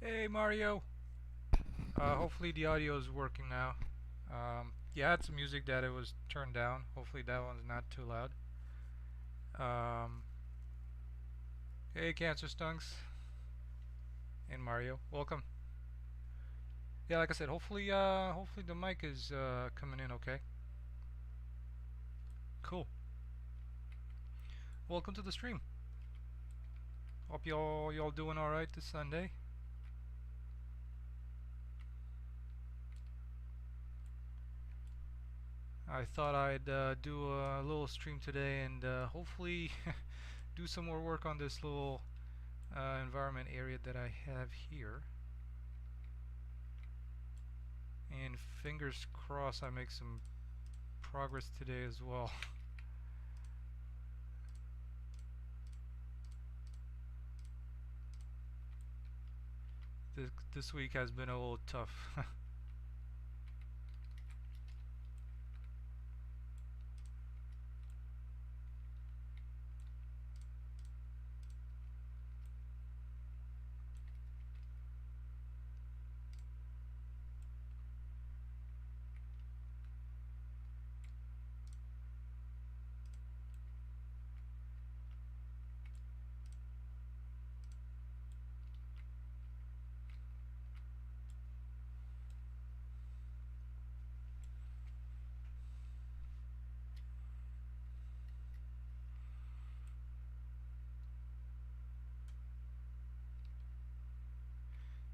Hey Mario! Hopefully the audio is working now. Yeah, I had some music that it was turned down. Hopefully that one's not too loud. Um, hey Cancer Stunks and Mario, welcome. Yeah, like I said, hopefully the mic is coming in okay. Cool. Welcome to the stream. Hope y'all doing all right this Sunday. I thought I'd do a little stream today and hopefully do some more work on this little environment area that I have here. And fingers crossed I make some progress today as well. This week has been a little tough.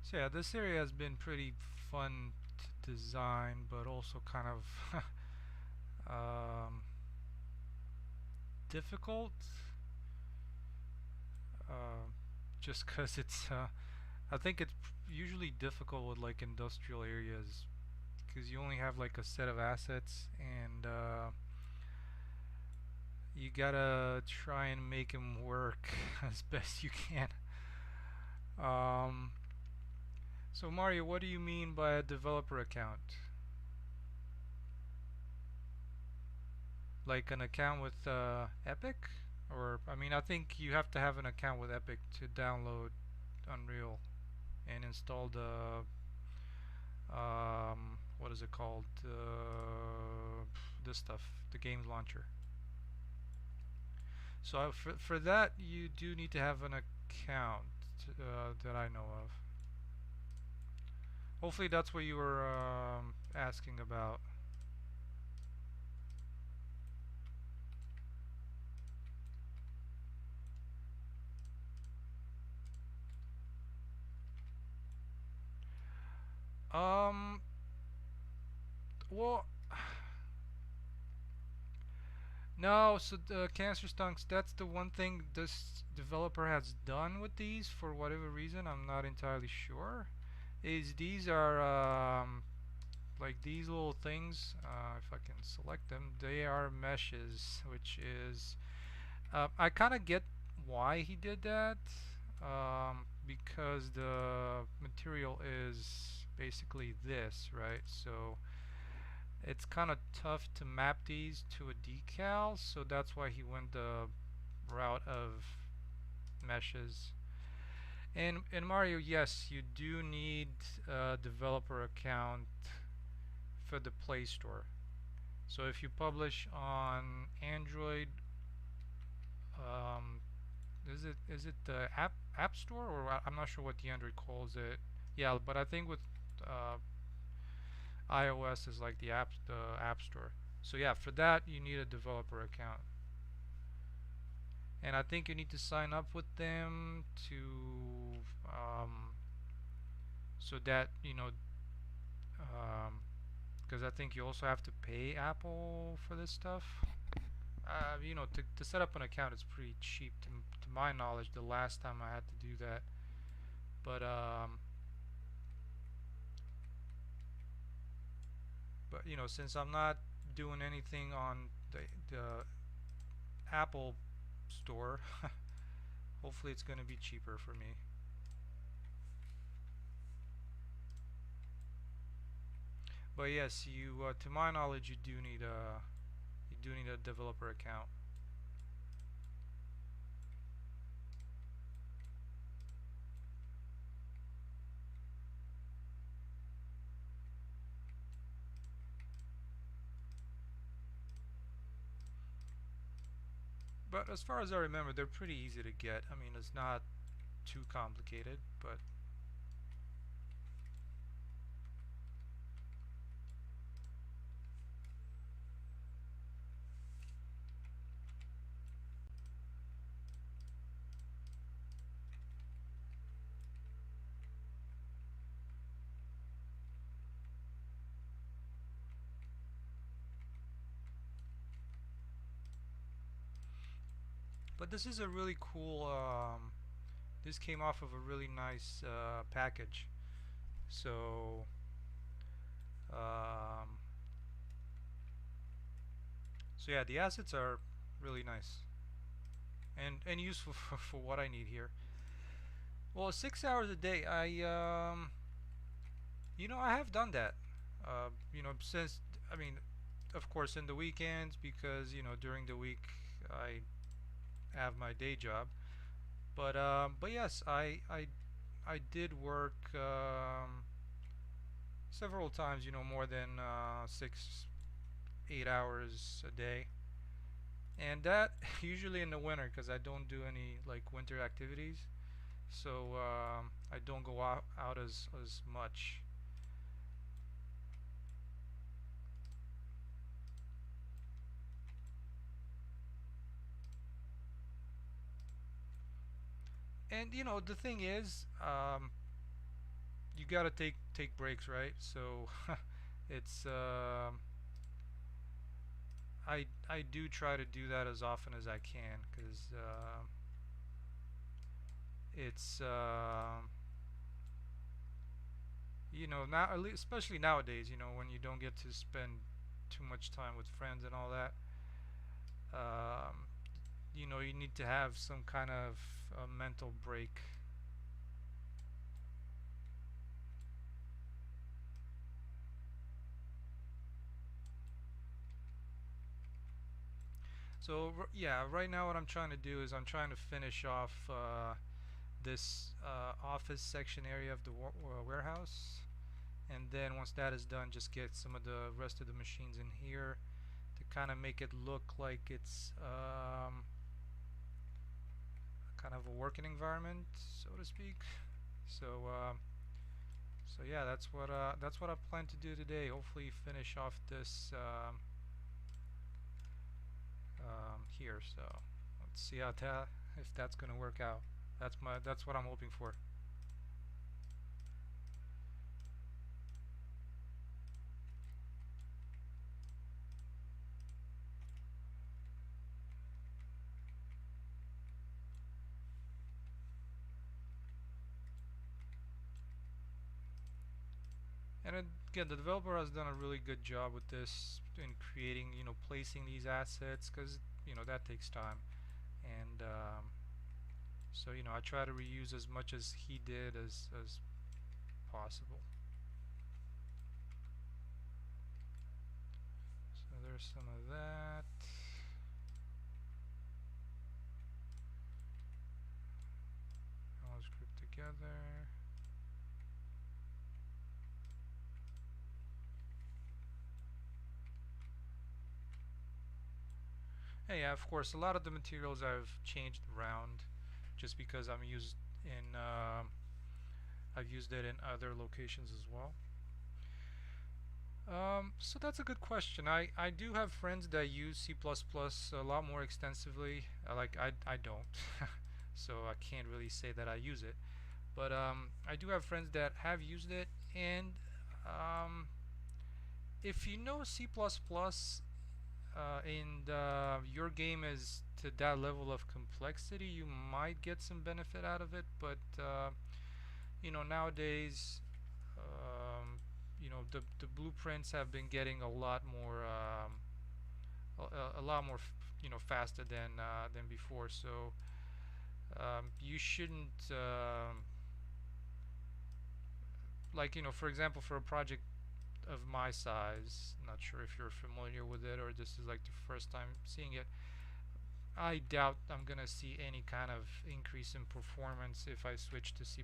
So yeah, this area has been pretty fun to design, but also kind of um, difficult. Uh, just because I think it's usually difficult with like industrial areas because you only have like a set of assets and you gotta try and make them work as best you can. Um, so Mario, what do you mean by a developer account? Like an account with Epic? Or I mean, I think you have to have an account with Epic to download Unreal and install the what is it called? This stuff, the games launcher. So for that, you do need to have an account that I know of. Hopefully, that's what you were asking about. Um, well, no, so the cancer stunks, that's the one thing this developer has done with these for whatever reason, I'm not entirely sure. Is these are like these little things, if I can select them, they are meshes, which is I kind of get why he did that, because the material is basically this, right? So it's kind of tough to map these to a decal, so that's why he went the route of meshes. And Mario, yes, you do need a developer account for the Play Store. So if you publish on Android, um, is it the App Store, or I'm not sure what the Android calls it. Yeah, but I think with uh, iOS is like the App Store. So yeah, for that you need a developer account. And I think you need to sign up with them to so that because I think you also have to pay Apple for this stuff. To set up an account is pretty cheap to my knowledge. The last time I had to do that, but since I'm not doing anything on the Apple store, hopefully it's going to be cheaper for me. But yes, to my knowledge, you do need a developer account. but as far as I remember, they're pretty easy to get. I mean, it's not too complicated, but this is a really cool. This came off of a really nice package. So um, so yeah, the assets are really nice and useful for what I need here. Well, 6 hours a day. I have done that. Since I mean, of course, in the weekends because during the week I have my day job. But yes, I did work several times. More than 6, 8 hours a day, and that usually in the winter because I don't do any like winter activities, so I don't go out as much. And the thing is, you gotta take breaks, right? So it's I do try to do that as often as I can because it's now especially nowadays, when you don't get to spend too much time with friends and all that. Um, you need to have some kind of mental break. So yeah, right now what I'm trying to do is I'm trying to finish off this office section area of the warehouse, and then once that is done, just get some of the rest of the machines in here to kind of make it look like it's kind of a working environment, so to speak. So so yeah, that's what I plan to do today. Hopefully, finish off this here. So let's see how that if that's gonna work out. That's what I'm hoping for. And again, the developer has done a really good job with this in creating, placing these assets because that takes time. And so I try to reuse as much as he did as possible. So there's some of that. All grouped together. And yeah, of course, a lot of the materials I've changed around just because I've used it in other locations as well. So that's a good question. I do have friends that use C++ a lot more extensively. I don't, so I can't really say that I use it. But I do have friends that have used it, and um, if you know C++, and your game is to that level of complexity, you might get some benefit out of it. But nowadays, the blueprints have been getting a lot more a lot more faster than before. So you shouldn't like for example, for a project of my size, not sure if you're familiar with it or this is like the first time seeing it. I doubt I'm gonna see any kind of increase in performance if I switch to C++.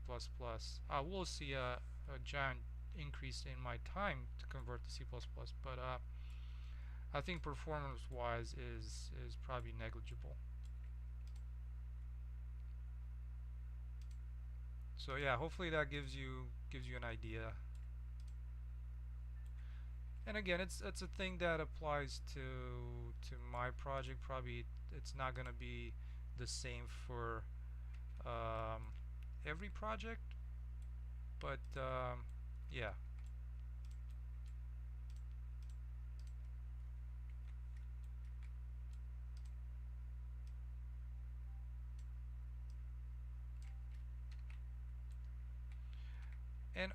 I will see a giant increase in my time to convert to C++, but I think performance-wise is probably negligible. So yeah, hopefully that gives you an idea. And again, it's a thing that applies to my project. Probably it's not gonna be the same for um, every project, but yeah.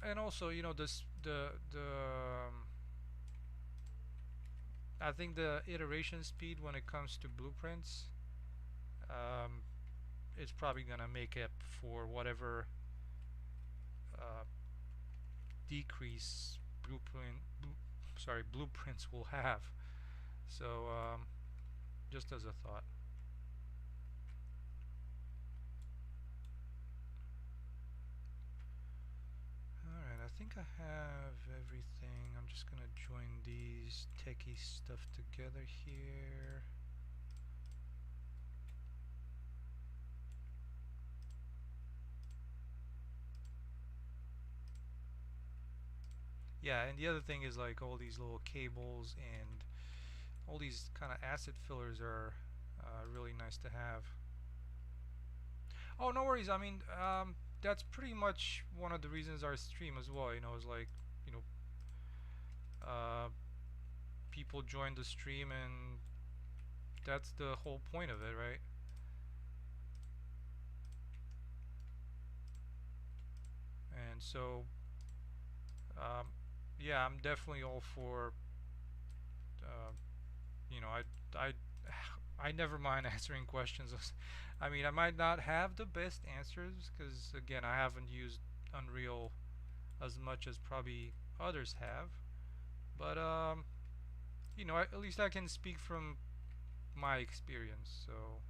And also, you know, this I think the iteration speed when it comes to blueprints um, is probably gonna make up for whatever uh, decrease blueprints will have. So just as a thought. Alright, I think I have everything. I'm just gonna join these techie stuff together here. Yeah, and the other thing is like all these little cables and all these kind of asset fillers are really nice to have. Oh, no worries. I mean, that's pretty much one of the reasons our stream as well. You know, is like, you know, uh, people join the stream, and that's the whole point of it, right? And so, um, yeah, I'm definitely all for, uh, you know, I never mind answering questions. I mean, I might not have the best answers because, again, I haven't used Unreal as much as probably others have. But you know, at least I can speak from my experience. So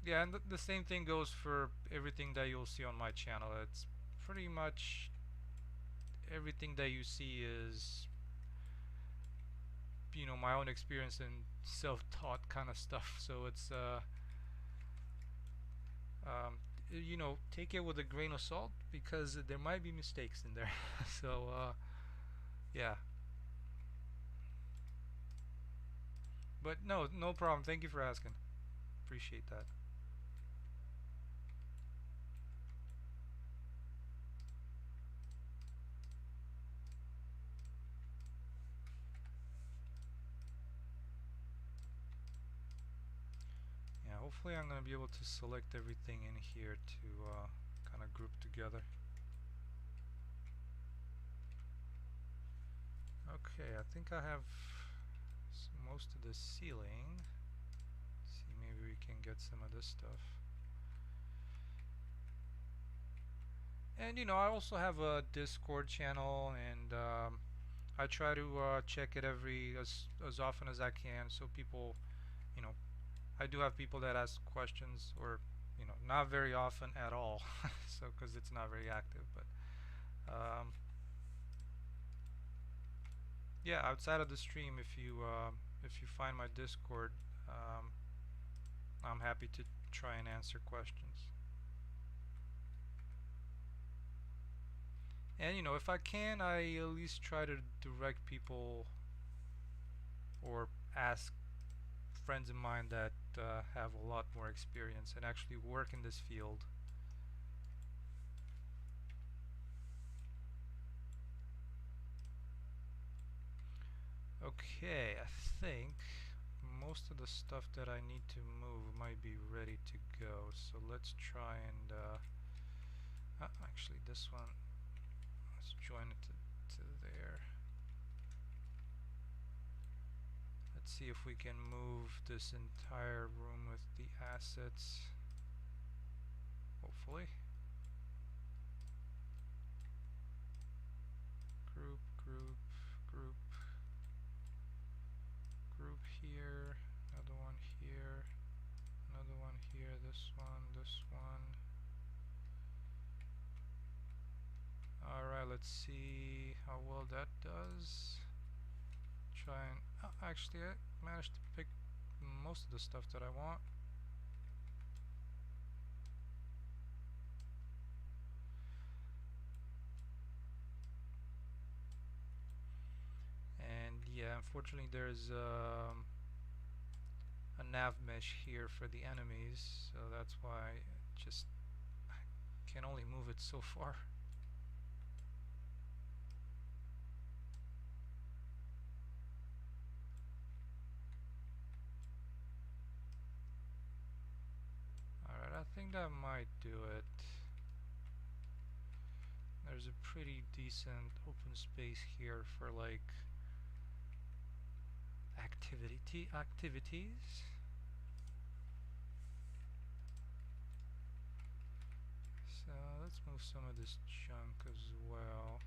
yeah, and the same thing goes for everything that you'll see on my channel. It's pretty much everything that you see is, you know, my own experience and self-taught kind of stuff. So it's um, you know, take it with a grain of salt because there might be mistakes in there. So yeah, but no, no problem. Thank you for asking. Appreciate that. Yeah, hopefully I'm gonna be able to select everything in here to kind of group together. Okay, I think I have most of the ceiling. Let's see, maybe we can get some of this stuff. And you know, I also have a Discord channel, and I try to check it as often as I can, so people, you know, I do have people that ask questions, or you know, not very often at all, so because it's not very active. But yeah, outside of the stream, if you find my Discord, um, I'm happy to try and answer questions. And you know, if I can, I at least try to direct people or ask friends of mine that have a lot more experience and actually work in this field. Okay, I think most of the stuff that I need to move might be ready to go. So let's try and actually this one, let's join it to there. Let's see if we can move this entire room with the assets. Hopefully. Group, group, group, group here, another one here, another one here, this one, this one. Alright, let's see how well that does. Try and actually I managed to pick most of the stuff that I want. unfortunately there's a nav mesh here for the enemies, so that's why just I can only move it so far. Alright, I think that might do it. There's a pretty decent open space here for like activities. So let's move some of this junk as well.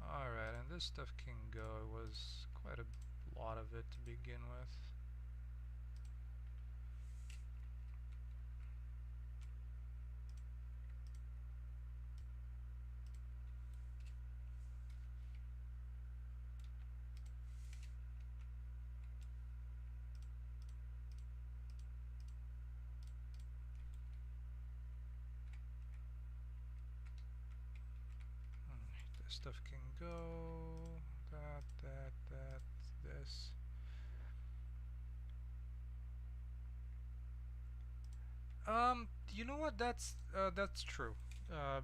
Alright, and this stuff can go. It was quite a lot of it to begin with. This stuff can go. That, this. You know what? That's true.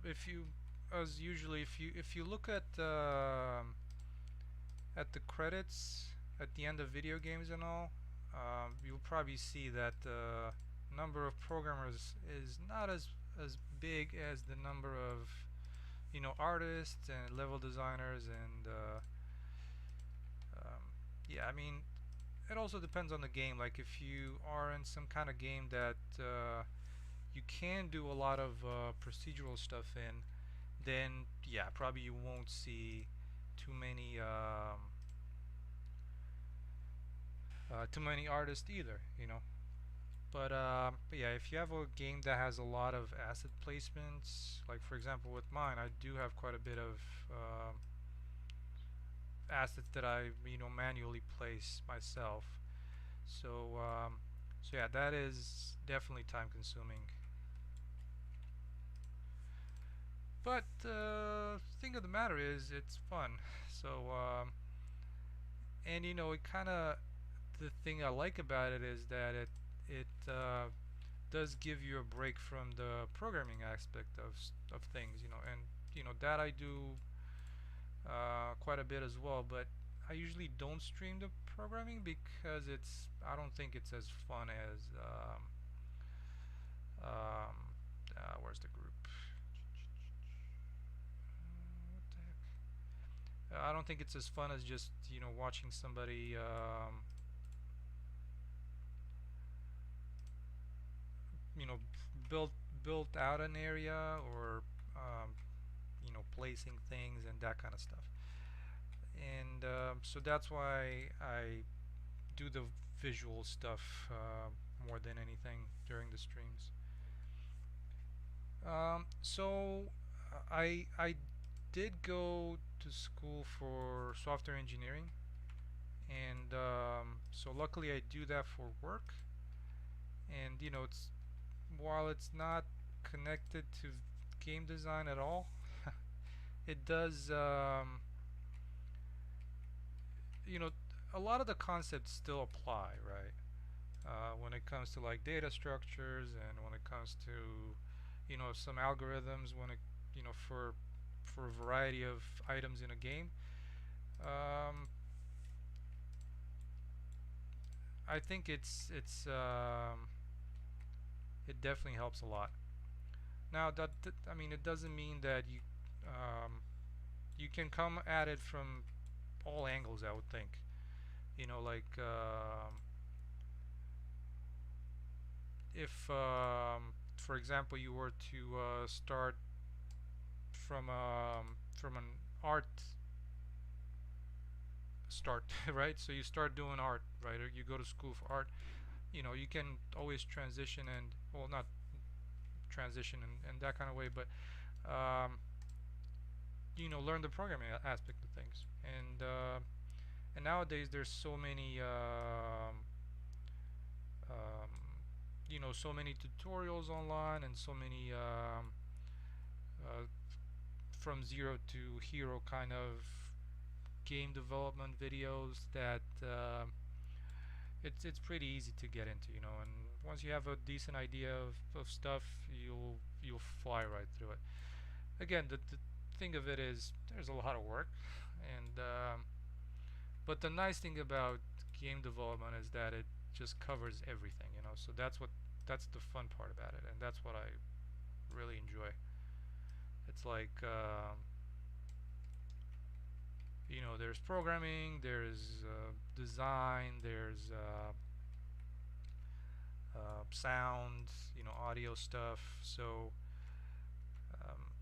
If you, as usually, if you look at the credits at the end of video games and all, you'll probably see that the number of programmers is not as big as the number of artists and level designers and yeah, I mean it also depends on the game. Like if you are in some kind of game that you can do a lot of procedural stuff in, then yeah, probably you won't see too many too many artists either, But yeah, if you have a game that has a lot of asset placements, like for example with mine, I do have quite a bit of assets that I manually place myself. So yeah, that is definitely time consuming. But thing of the matter is, it's fun. So and it kind of the thing I like about it is that it does give you a break from the programming aspect of things, and that I do quite a bit as well. But I usually don't stream the programming because I don't think it's as fun as where's the group? What the heck? I don't think it's as fun as just watching somebody you know build built out an area or placing things and that kind of stuff. And so that's why I do the visual stuff more than anything during the streams. So I did go to school for software engineering, and so luckily I do that for work. And it's while it's not connected to game design at all, it does you know a lot of the concepts still apply, right? When it comes to like data structures and when it comes to some algorithms when it for a variety of items in a game. um, I think it definitely helps a lot. Now I mean it doesn't mean that um, you can come at it from all angles, I would think. Like if for example you were to start from an art start right, so you start doing art, right, or you go to school for art, you can always transition and well not transition in that kind of way, but um, learn the programming aspect of things. And nowadays there's so many um, you know, so many tutorials online and so many uh, from zero to hero kind of game development videos that it's pretty easy to get into, you know, and once you have a decent idea of stuff, you'll fly right through it. Again, the thing of it is there's a lot of work, and but the nice thing about game development is that it just covers everything, you know. So that's the fun part about it, and that's what I really enjoy. It's like you know, there's programming, there's design, there's sound, you know, audio stuff. So um,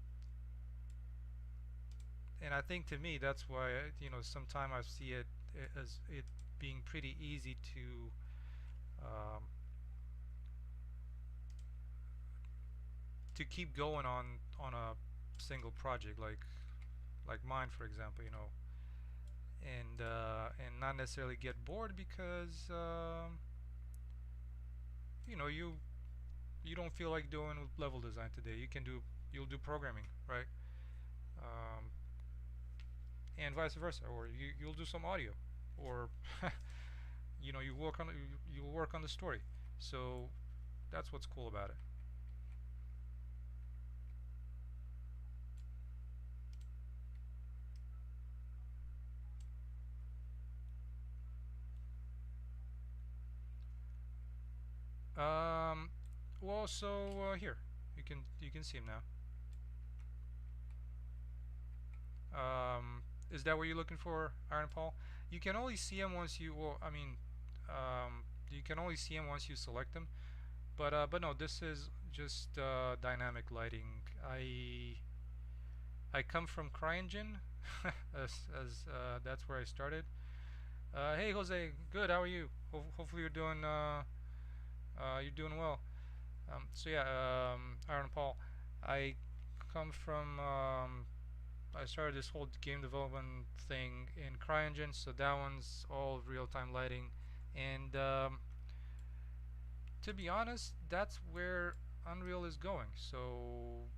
and I think to me that's why you know sometimes I see it as it being pretty easy um, to keep going on a single project like mine, for example, you know, and not necessarily get bored because you know you don't feel like doing level design today. You'll do programming, right? Um, and vice versa, or you'll do some audio, or you know you'll work on the story. So that's what's cool about it. Um, well, so here you can see him now. Is that what you're looking for, Iron Paul? You can only see him once you. Well, I mean, you can only see him once you select him. But no, this is just dynamic lighting. I come from CryEngine, as that's where I started. Hey Jose, good. How are you? Hopefully you're doing well. So yeah, Aaron Paul, I come from I started this whole game development thing in CryEngine, so that one's all real-time lighting, and to be honest, that's where Unreal is going. So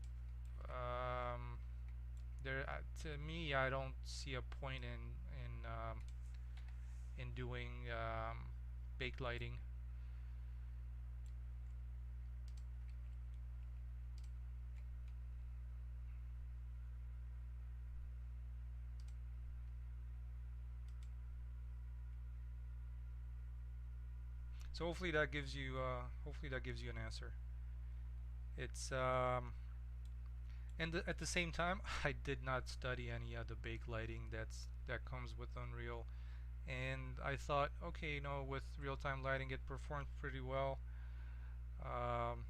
um, to me, I don't see a point in doing baked lighting. So hopefully that gives you an answer. It's and at the same time, I did not study any of the baked lighting that comes with Unreal, and I thought, okay, you know, with real-time lighting, it performs pretty well. Um,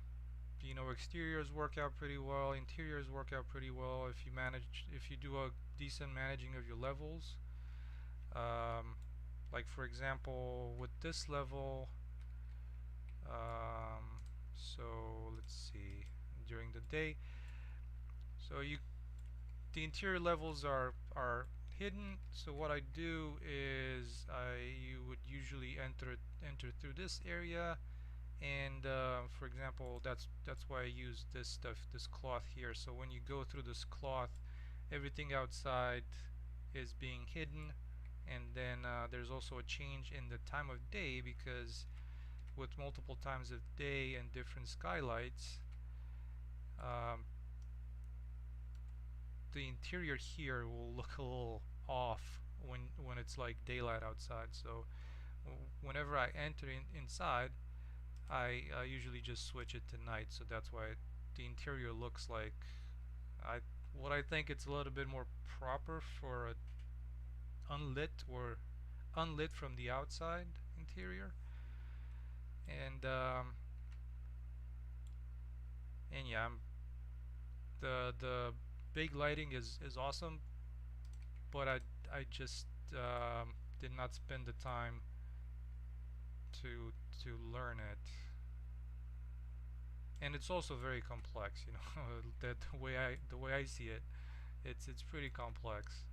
you know, exteriors work out pretty well, interiors work out pretty well if you do a decent managing of your levels. Um, like for example, with this level, so let's see, during the day, so the interior levels are hidden. So what I do is you would usually enter through this area, and for example, that's why I use this stuff, this cloth here. So when you go through this cloth, everything outside is being hidden, and then there's also a change in the time of day because with multiple times of day and different skylights, um, the interior here will look a little off when it's like daylight outside. So whenever I enter inside, I usually just switch it to night. So that's why the interior looks like I what I think it's a little bit more proper for a unlit or unlit from the outside interior. And and yeah, the big lighting is awesome, but I just did not spend the time to learn it, and it's also very complex. You know, that the way I see it, it's pretty complex.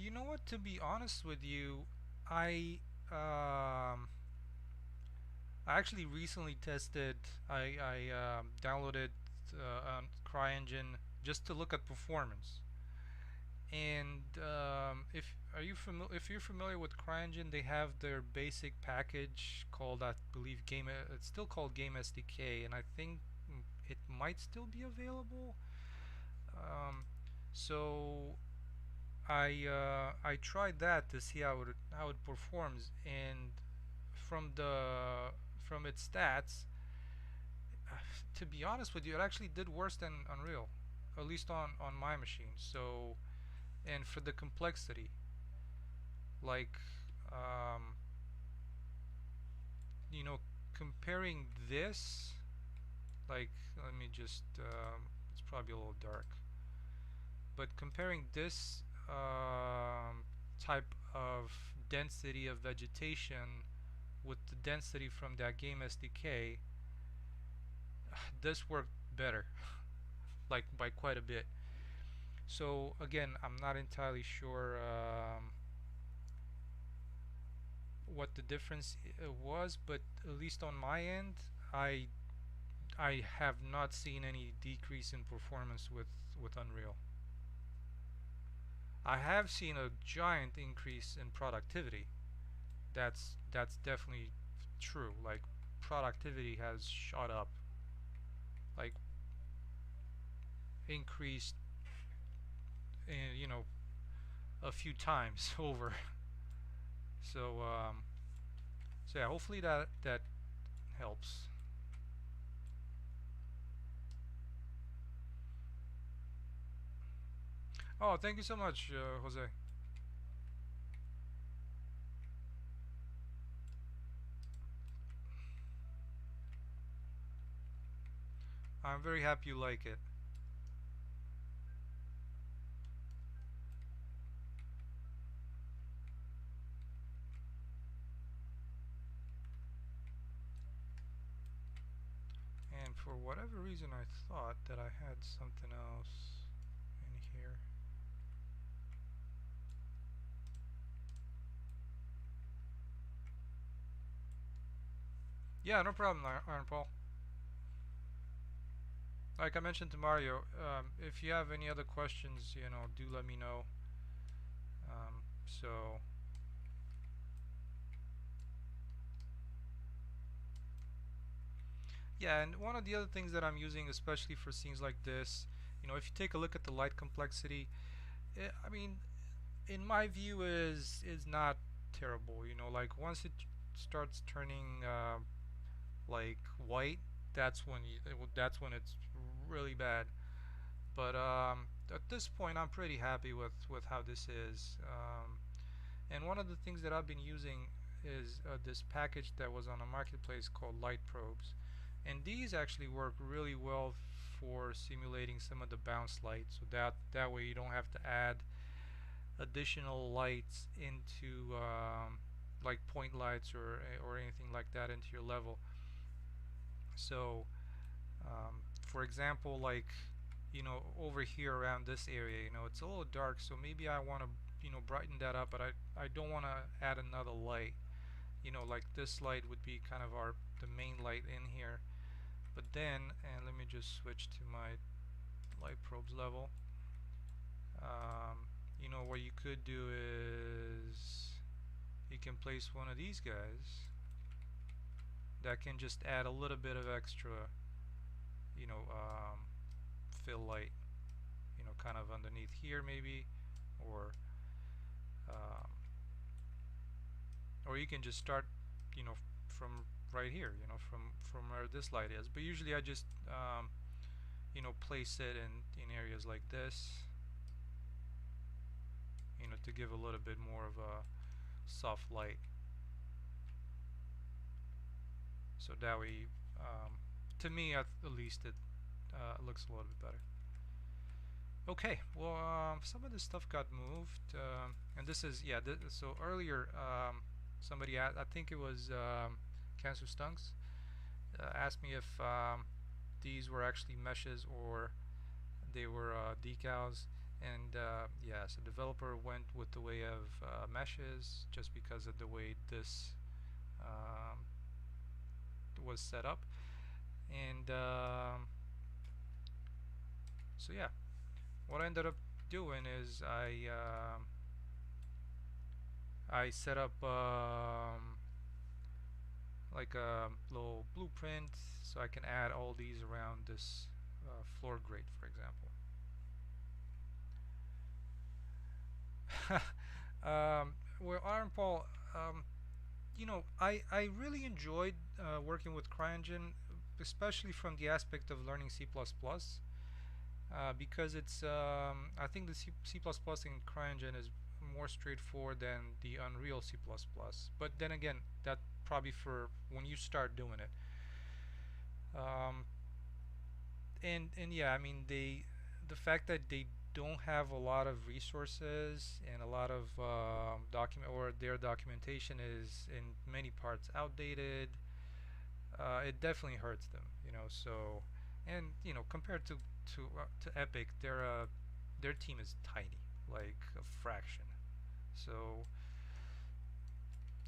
you know what? To be honest with you, I um, I actually recently tested. I downloaded CryEngine just to look at performance. And if you're familiar with CryEngine, they have their basic package called, I believe, It's still called Game SDK, and I think it might still be available. Um, so I tried that to see how it performs, and from the from its stats, to be honest with you, it actually did worse than Unreal, at least on my machine. So, and for the complexity, like um, you know, comparing this, like, let me just it's probably a little dark, but comparing this type of density of vegetation with the density from that game SDK, this worked better, like by quite a bit. So again, I'm not entirely sure what the difference was, but at least on my end, I I have not seen any decrease in performance with Unreal. I have seen a giant increase in productivity. That's definitely true. Like, productivity has shot up, like increased in, a few times over. So so yeah, hopefully that helps. Oh, thank you so much, Jose. I'm very happy you like it. And for whatever reason, I thought that I had something else in here. Yeah, no problem, Iron Paul. Like I mentioned to Mario, if you have any other questions, do let me know. So yeah, and one of the other things that I'm using, especially for scenes like this, if you take a look at the light complexity, I mean, in my view, is not terrible. Like, once it starts turning like white, that's when it's really bad. But at this point, I'm pretty happy with how this is. And one of the things that I've been using is this package that was on a marketplace called light probes, and these actually work really well for simulating some of the bounce lights, so that way you don't have to add additional lights into like point lights or anything like that into your level. So for example, like, over here around this area, it's a little dark, so maybe I want to brighten that up, but I don't want to add another light. Like, this light would be kind of the main light in here. But then, and let me just switch to my light probes level. What you could do is you can place one of these guys that can just add a little bit of extra, fill light, kind of underneath here maybe, or um, or you can just start, from right here, from where this light is. But usually I just, place it in areas like this, to give a little bit more of a soft light. So that way, to me at least, it looks a little bit better. Okay, well, some of this stuff got moved, and this is, yeah. So earlier, somebody I think it was Cancer Stunks, asked me if these were actually meshes or they were decals, And yeah, so developer went with the way of meshes just because of the way this um, was set up. And so yeah, what I ended up doing is I set up like a little blueprint so I can add all these around this floor grate, for example. Well, Aaron Paul, I really enjoyed working with CryEngine, especially from the aspect of learning C++, because I think the C++ in CryEngine is more straightforward than the Unreal C++. But then again, that probably for when you start doing it. Um, and yeah, I mean the fact that they don't have a lot of resources and a lot of document or their documentation is in many parts outdated. It definitely hurts them, So, and compared to Epic, their team is tiny, like a fraction. So,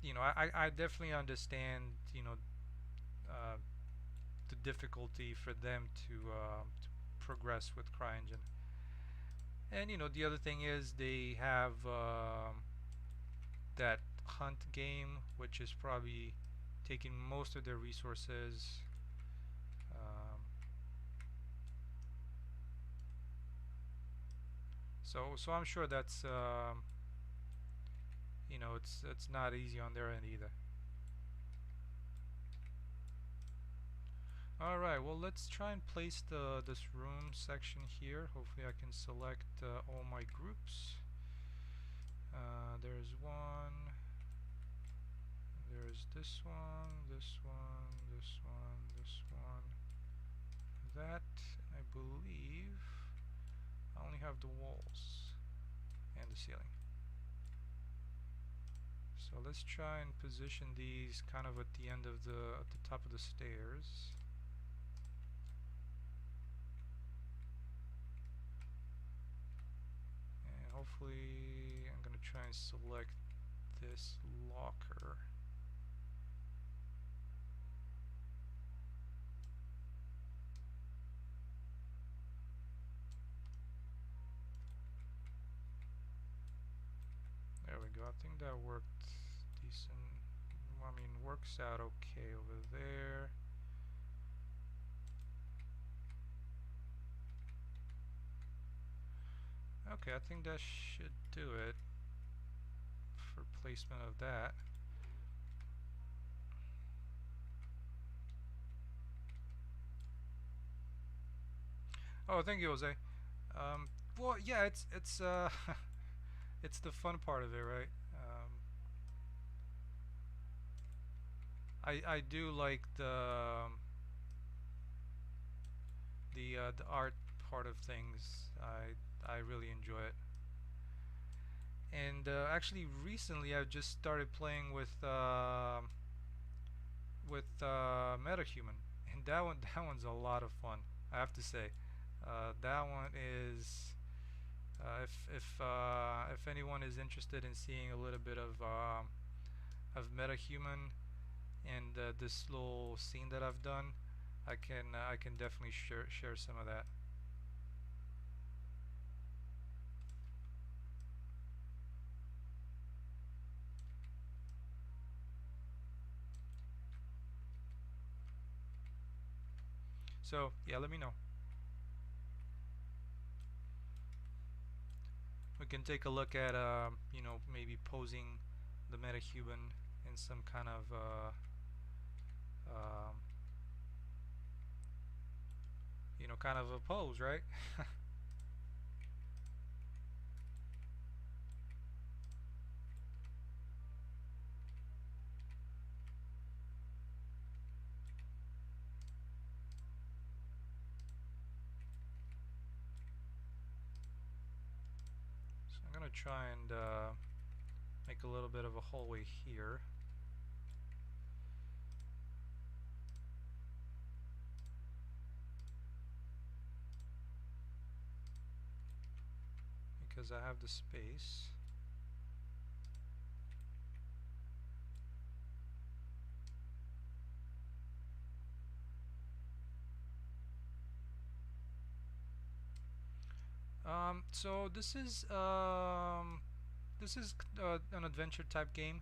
I definitely understand, uh, the difficulty for them to progress with CryEngine. And the other thing is they have that hunt game, which is probably taking most of their resources. Um, so I'm sure that's it's not easy on their end either. All right, well let's try and place this room section here. Hopefully I can select all my groups. There's one. There's this one, this one, this one, this one, that, and I believe I only have the walls and the ceiling. So let's try and position these kind of at the end of at the top of the stairs. And hopefully I'm going to try and select this locker. There we go. I think that worked decent. I mean, works out okay over there. Okay, I think that should do it for placement of that. Oh, thank you, Jose. Well, yeah, it's it's the fun part of it, right? I do like the art part of things. I really enjoy it. And actually, recently I've just started playing with Metahuman, and that one's a lot of fun. I have to say, that one is if anyone is interested in seeing a little bit of Metahuman and this little scene that I've done, I can definitely share some of that. So yeah, let me know. We can take a look at maybe posing the metahuman in some kind of um, kind of a pose, right? So I'm gonna try and make a little bit of a hallway here. because I have the space. So this is an adventure type game.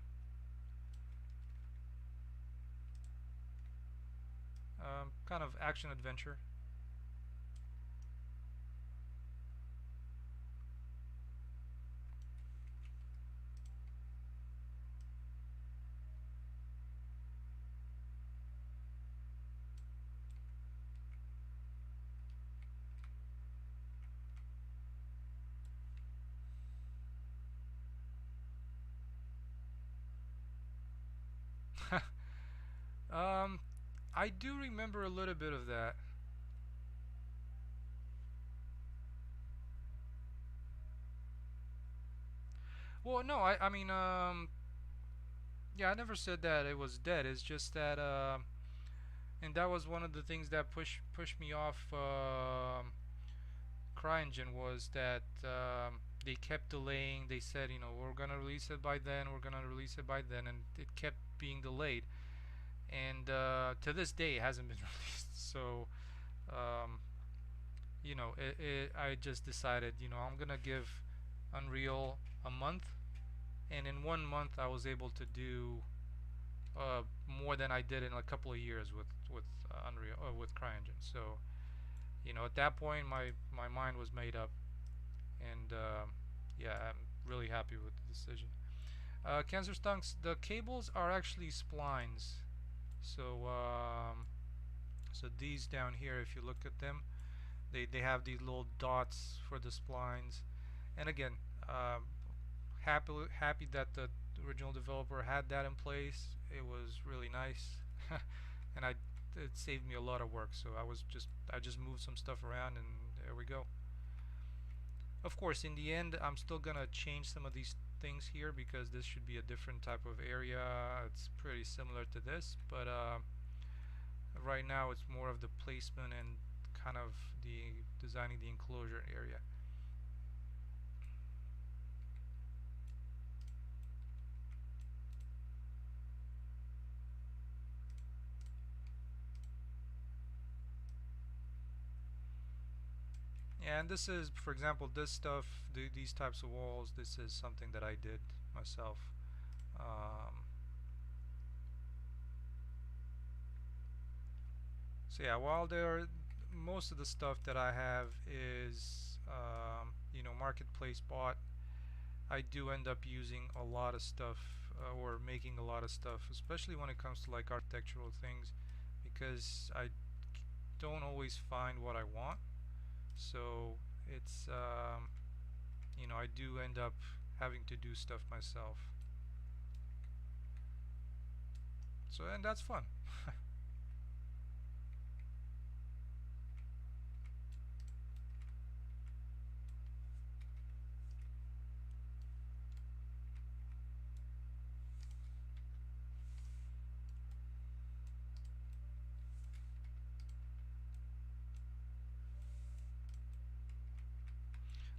Kind of action adventure. um, I do remember a little bit of that. Well, no, I mean, yeah, I never said that it was dead. It's just that, and that was one of the things that pushed me off CryEngine was that they kept delaying. They said, you know, we're gonna release it by then, we're gonna release it by then, and it kept being delayed. And to this day, it hasn't been released. So, um, you know, I just decided, you know, I'm gonna give Unreal a month, and in 1 month, I was able to do more than I did in a couple of years with Unreal with CryEngine. So, you know, at that point, my mind was made up, and yeah, I'm really happy with the decision. Cancer Stunks, the cables are actually splines. So so these down here, if you look at them, they have these little dots for the splines. And again, um, happy that the original developer had that in place. It was really nice, and it saved me a lot of work. So I just moved some stuff around, and there we go. Of course, in the end, I'm still gonna change some of these things here because this should be a different type of area. It's pretty similar to this, but right now it's more of the placement and kind of the designing the enclosure area. And this is, for example, this stuff, these types of walls, this is something that I did myself. Um, so yeah, while there, most of the stuff that I have is, you know, marketplace bought. I do end up using a lot of stuff or making a lot of stuff, especially when it comes to like architectural things, because I don't always find what I want. So it's you know, I do end up having to do stuff myself. So and that's fun.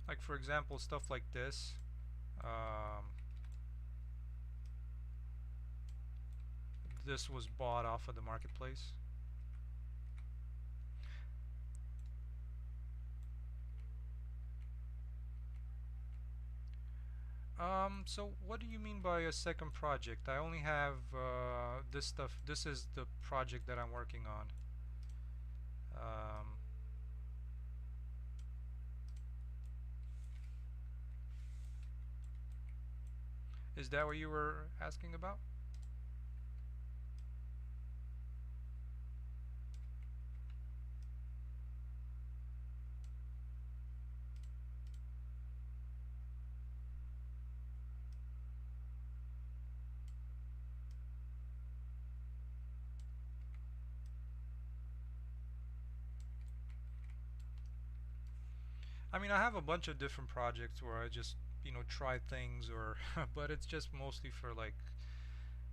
Like for example, stuff like this. Um, this was bought off of the marketplace. So what do you mean by a second project? I only have this stuff. This is the project that I'm working on. Um, is that what you were asking about? I mean, I have a bunch of different projects where I just, you know, try things or but it's just mostly for like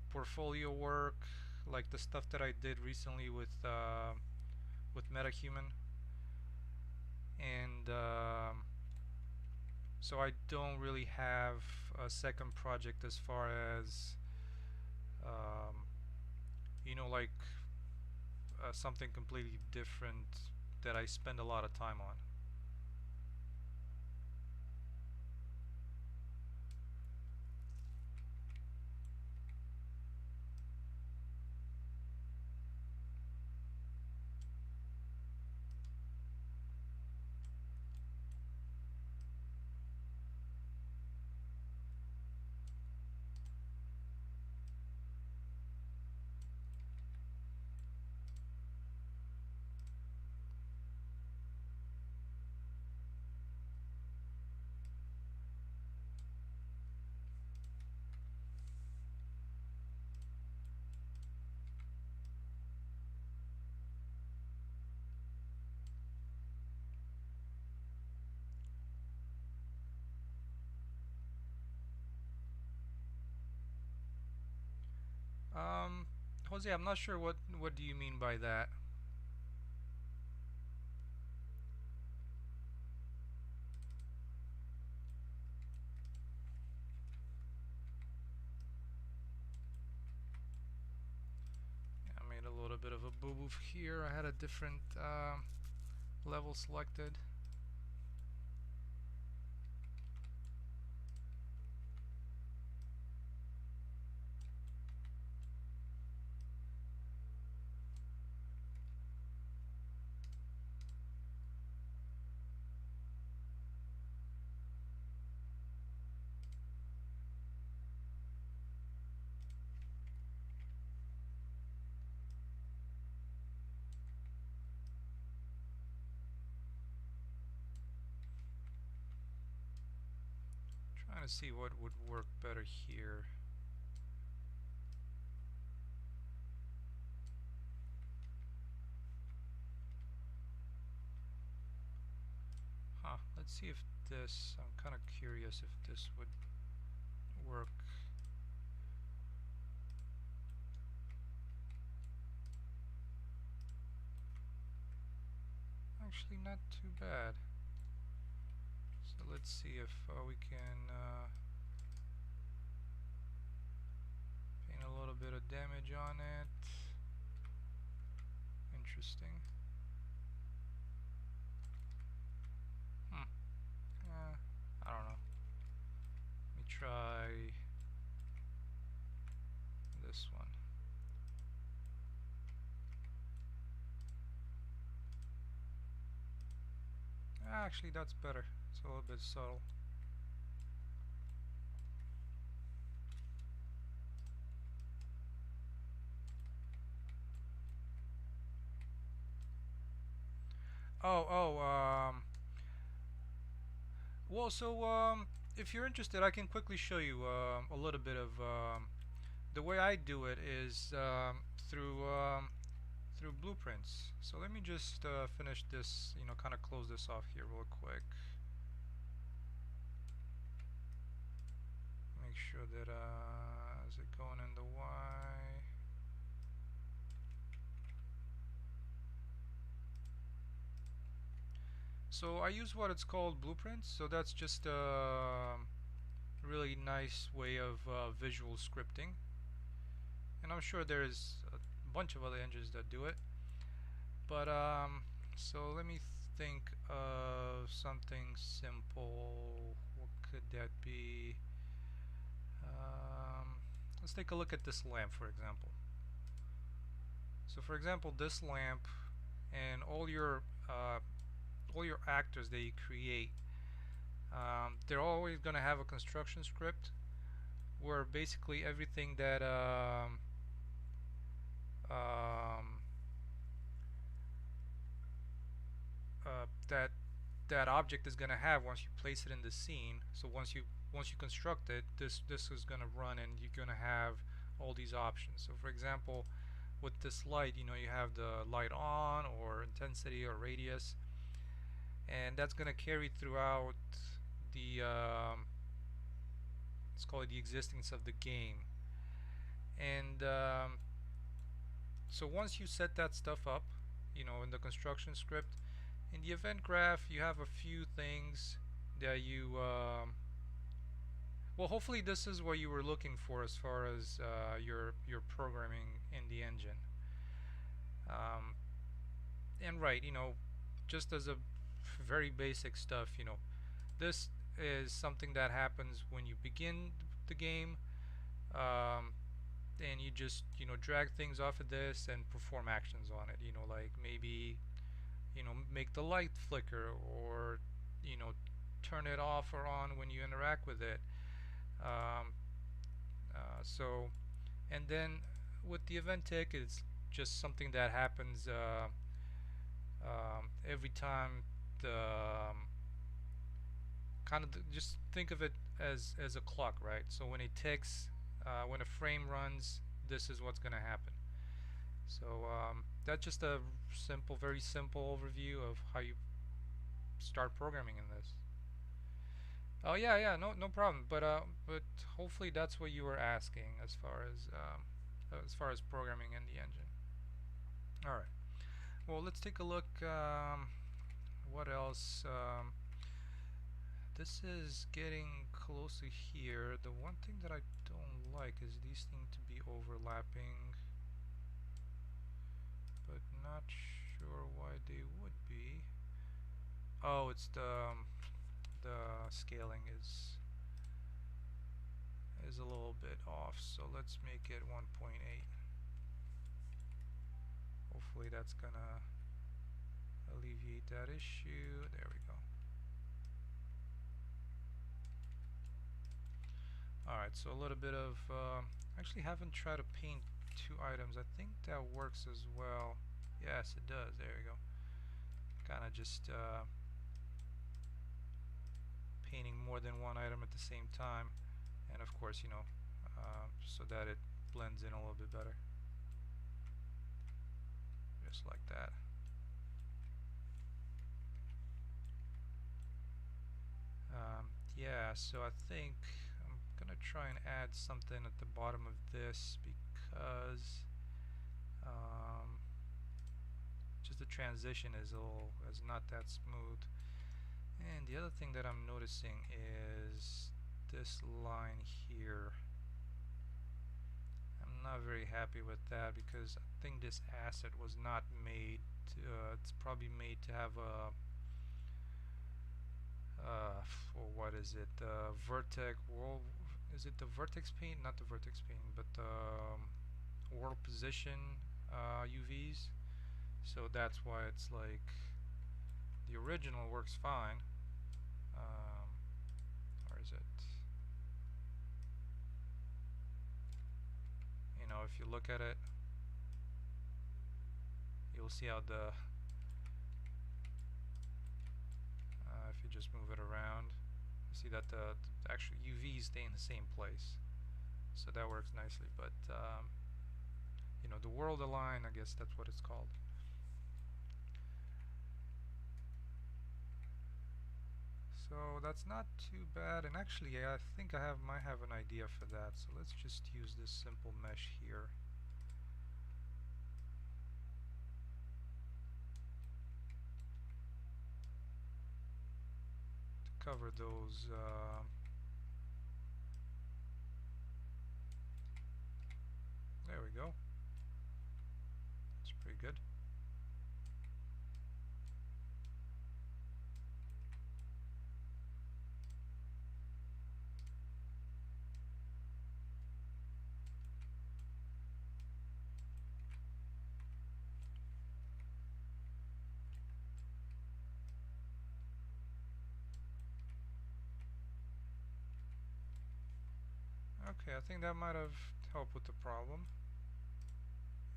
portfolio work, like the stuff that I did recently with Metahuman, and So I don't really have a second project as far as um, like something completely different that I spend a lot of time on. Um, Jose, I'm not sure what do you mean by that. I made a little bit of a boo-boo here. I had a different level selected. Trying to see what would work better here. Huh, let's see if this, I'm kind of curious if this would work. Actually, not too bad. So let's see if we can paint a little bit of damage on it. Interesting. I don't know. Let me try this one. Actually, that's better. It's a little bit subtle. Well, so if you're interested, I can quickly show you a little bit of the way I do it is through blueprints. So let me just finish this, kind of close this off here real quick. Make sure that is it going in the Y? So I use what it's called blueprints. So that's just a really nice way of visual scripting, and I'm sure there's a bunch of other engines that do it. But so let me think of something simple. What could that be? Let's take a look at this lamp, for example. So, for example, this lamp and all your actors that you create, they're always going to have a construction script where basically everything that that that object is going to have once you place it in the scene. So once you construct it, this is going to run, and you're going to have all these options. So for example, with this light, you have the light on, or intensity, or radius, and that's going to carry throughout the let's call it the existence of the game. And so once you set that stuff up, in the construction script, in the event graph you have a few things that you well, hopefully this is what you were looking for as far as your programming in the engine. Um, and right, just as a very basic stuff, this is something that happens when you begin the game, um, and you just drag things off of this and perform actions on it. Like maybe make the light flicker, or turn it off or on when you interact with it. Um, so, and then with the event tick, it's just something that happens every time the just think of it as a clock, right? So when it ticks, when a frame runs, this is what's going to happen. So that's just a very simple overview of how you start programming in this. Oh yeah, yeah, no problem. But hopefully that's what you were asking as far as programming in the engine. All right. Well, let's take a look. What else? This is getting closer here. The one thing that I don't like is these seem to be overlapping, but not sure why they would be. Oh, it's the scaling is a little bit off, so let's make it 1.8. Hopefully that's gonna alleviate that issue. There we go. Alright, so a little bit of actually haven't tried to paint two items. I think that works as well. Yes, it does. There you go. Kinda just painting more than one item at the same time, and of course so that it blends in a little bit better, just like that. Yeah, so I think I'm gonna try and add something at the bottom of this, because just the transition is not that smooth. And the other thing that I'm noticing is this line here. I'm not very happy with that, because I think this asset was not made it's probably made to have a for what is it, vertex world, is it the vertex paint, not the vertex paint, but world position UVs. So that's why it's like the original works fine. Where is it? If you look at it, you'll see how if you just move it around, you see that the actual UVs stay in the same place. So that works nicely. But the world align, I guess that's what it's called. So that's not too bad, and actually I think might have an idea for that. So let's just use this simple mesh here. To cover those there we go. That's pretty good. Okay, I think that might have helped with the problem.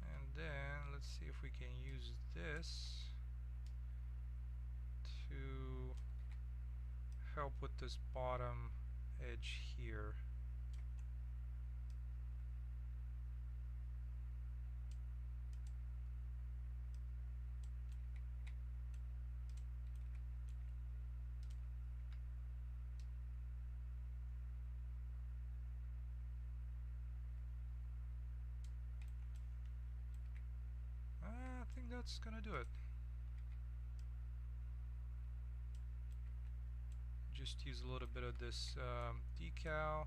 And then let's see if we can use this to help with this bottom edge here. I think that's gonna do it. just use a little bit of this decal.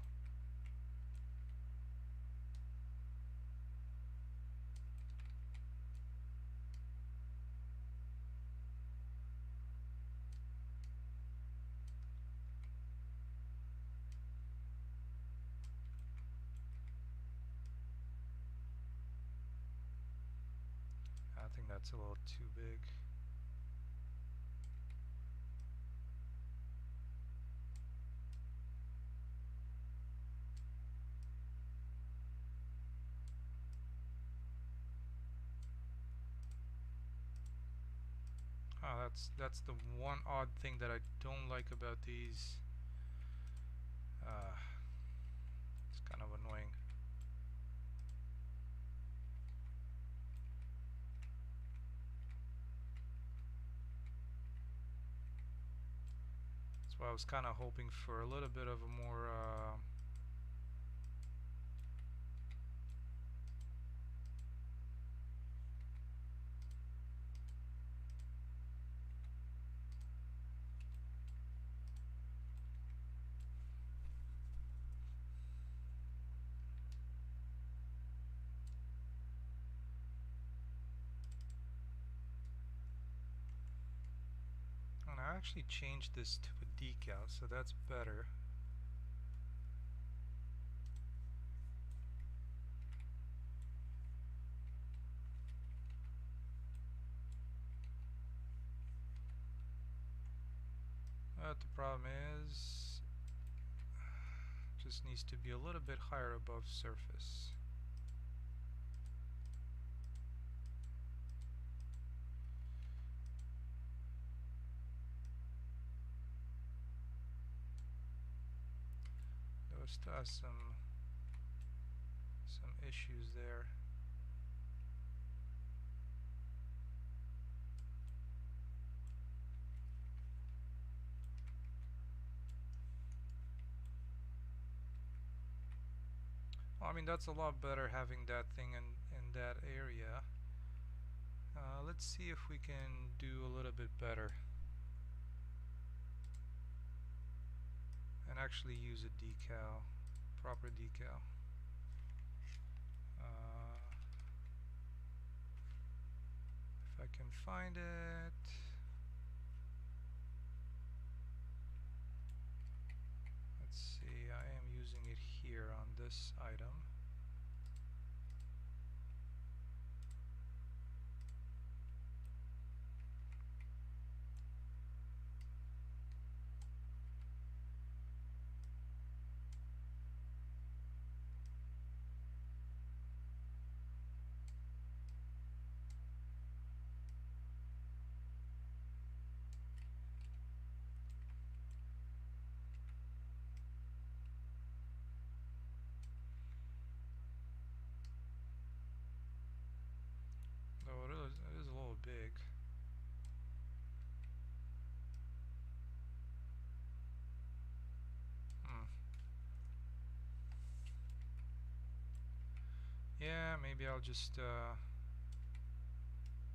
I think that's a little too big. Oh, that's the one odd thing that I don't like about these. It's kind of annoying. That's why I was kind of hoping for a little bit of a more and I actually changed this to a decal, so that's better. But the problem is, just needs to be a little bit higher above surface. There still has some issues there. Well, I mean, that's a lot better having that thing in that area. Let's see if we can do a little bit better and actually use a decal, proper decal. If I can find it. Let's see, I am using it here on this item. Though it is a little big. Yeah, maybe I'll just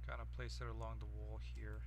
kind of place it along the wall here.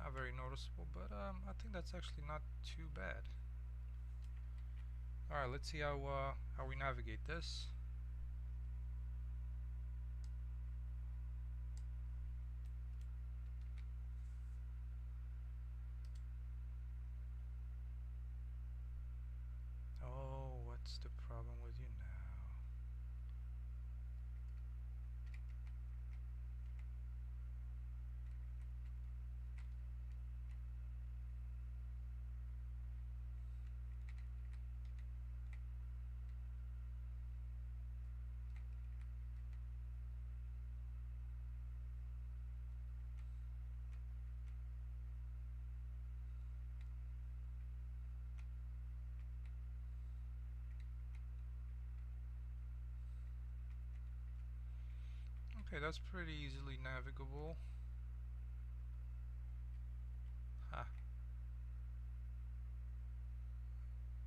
Not very noticeable, but I think that's actually not too bad. Alright, let's see how we navigate this. Oh, what's the problem with you now? Okay, that's pretty easily navigable. Ha,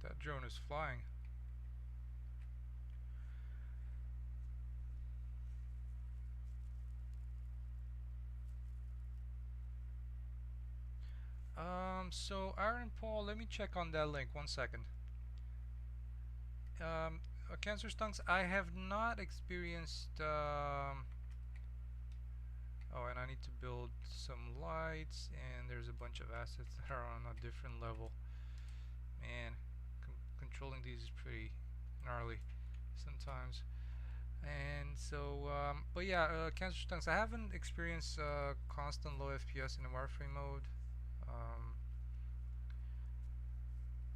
that drone is flying. So Aaron Paul, let me check on that link. 1 second. Cancer stunts. I have not experienced. Oh, and I need to build some lights, and there's a bunch of assets that are on a different level. Man, controlling these is pretty gnarly sometimes. And so, but yeah, cancer stunts. I haven't experienced constant low FPS in the Warframe mode. Um,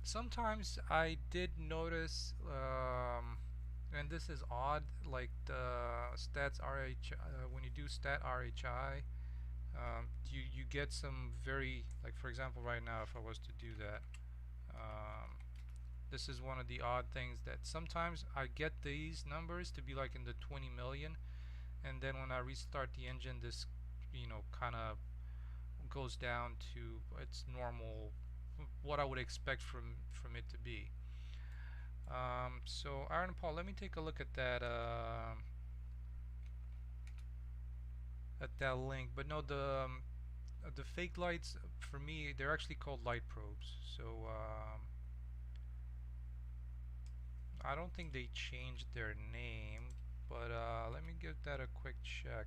Sometimes I did notice, and this is odd, like the stats RH, when you do stat RHI, you get some very, like for example right now if I was to do that, this is one of the odd things that sometimes I get these numbers to be like in the 20 million, and then when I restart the engine, this, kind of goes down to its normal, what I would expect from it to be. So Aaron Paul, let me take a look at that link. But no, the fake lights for me, they're actually called light probes. So I don't think they changed their name, but let me give that a quick check.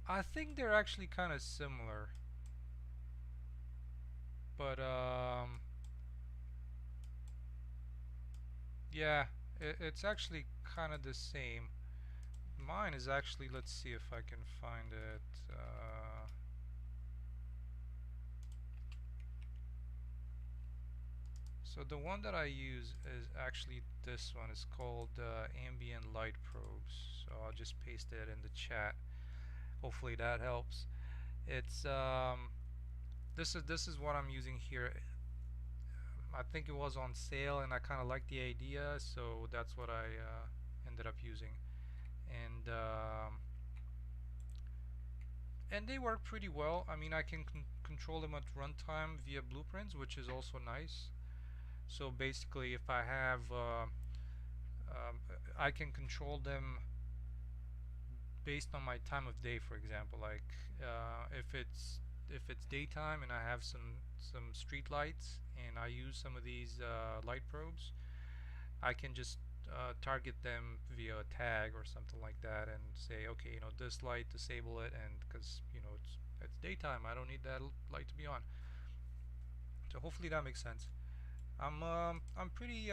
I think they're actually kind of similar, but yeah, it's actually kind of the same. Mine is actually, let's see if I can find it. So the one that I use is actually this one. It's called Ambient light probes. So I'll just paste it in the chat. Hopefully that helps. It's this is what I'm using here. I think it was on sale, and I kind of like the idea, so that's what I ended up using. And and they work pretty well. I mean, I can control them at runtime via blueprints, which is also nice. So basically, if I have, I can control them based on my time of day. For example, like if it's daytime and I have some street lights and I use some of these light probes, I can just target them via a tag or something like that and say, okay, this light, disable it, and because it's daytime, I don't need that light to be on. So hopefully that makes sense. I'm pretty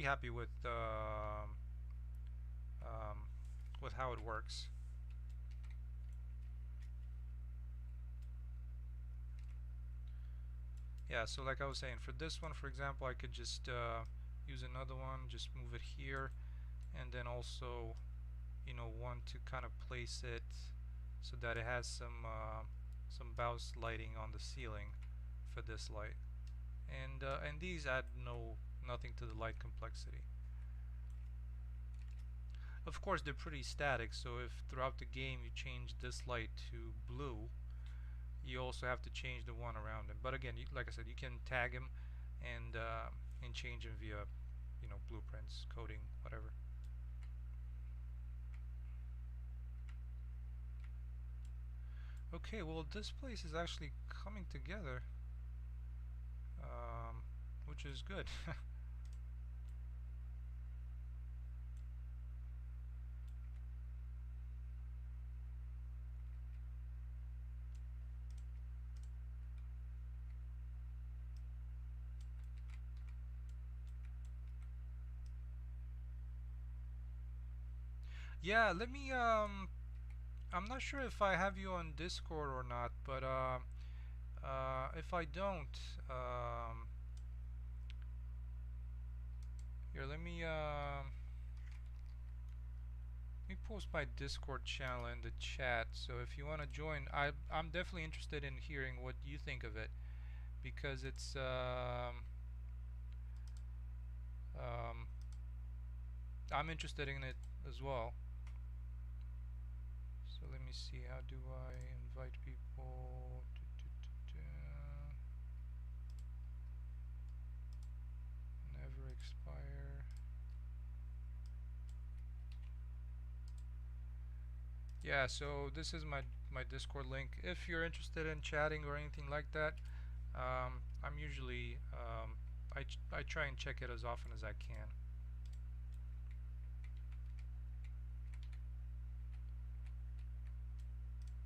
happy with how it works. Yeah, so like I was saying, for this one, for example, I could just use another one, just move it here, and then also, want to kind of place it so that it has some bounce lighting on the ceiling for this light, and these add nothing to the light complexity. Of course, they're pretty static, so if throughout the game you change this light to blue, you also have to change the one around them. But again, like I said, you can tag them and change them via blueprints, coding, whatever. Okay, well this place is actually coming together, um, which is good. Yeah, let me I'm not sure if I have you on Discord or not, but if I don't, here let me post my Discord channel in the chat. So if you want to join, I'm definitely interested in hearing what you think of it, because um, I'm interested in it as well. So let me see, how do I invite people? Never expire. Yeah, so this is my Discord link. If you're interested in chatting or anything like that, I'm usually I try and check it as often as I can.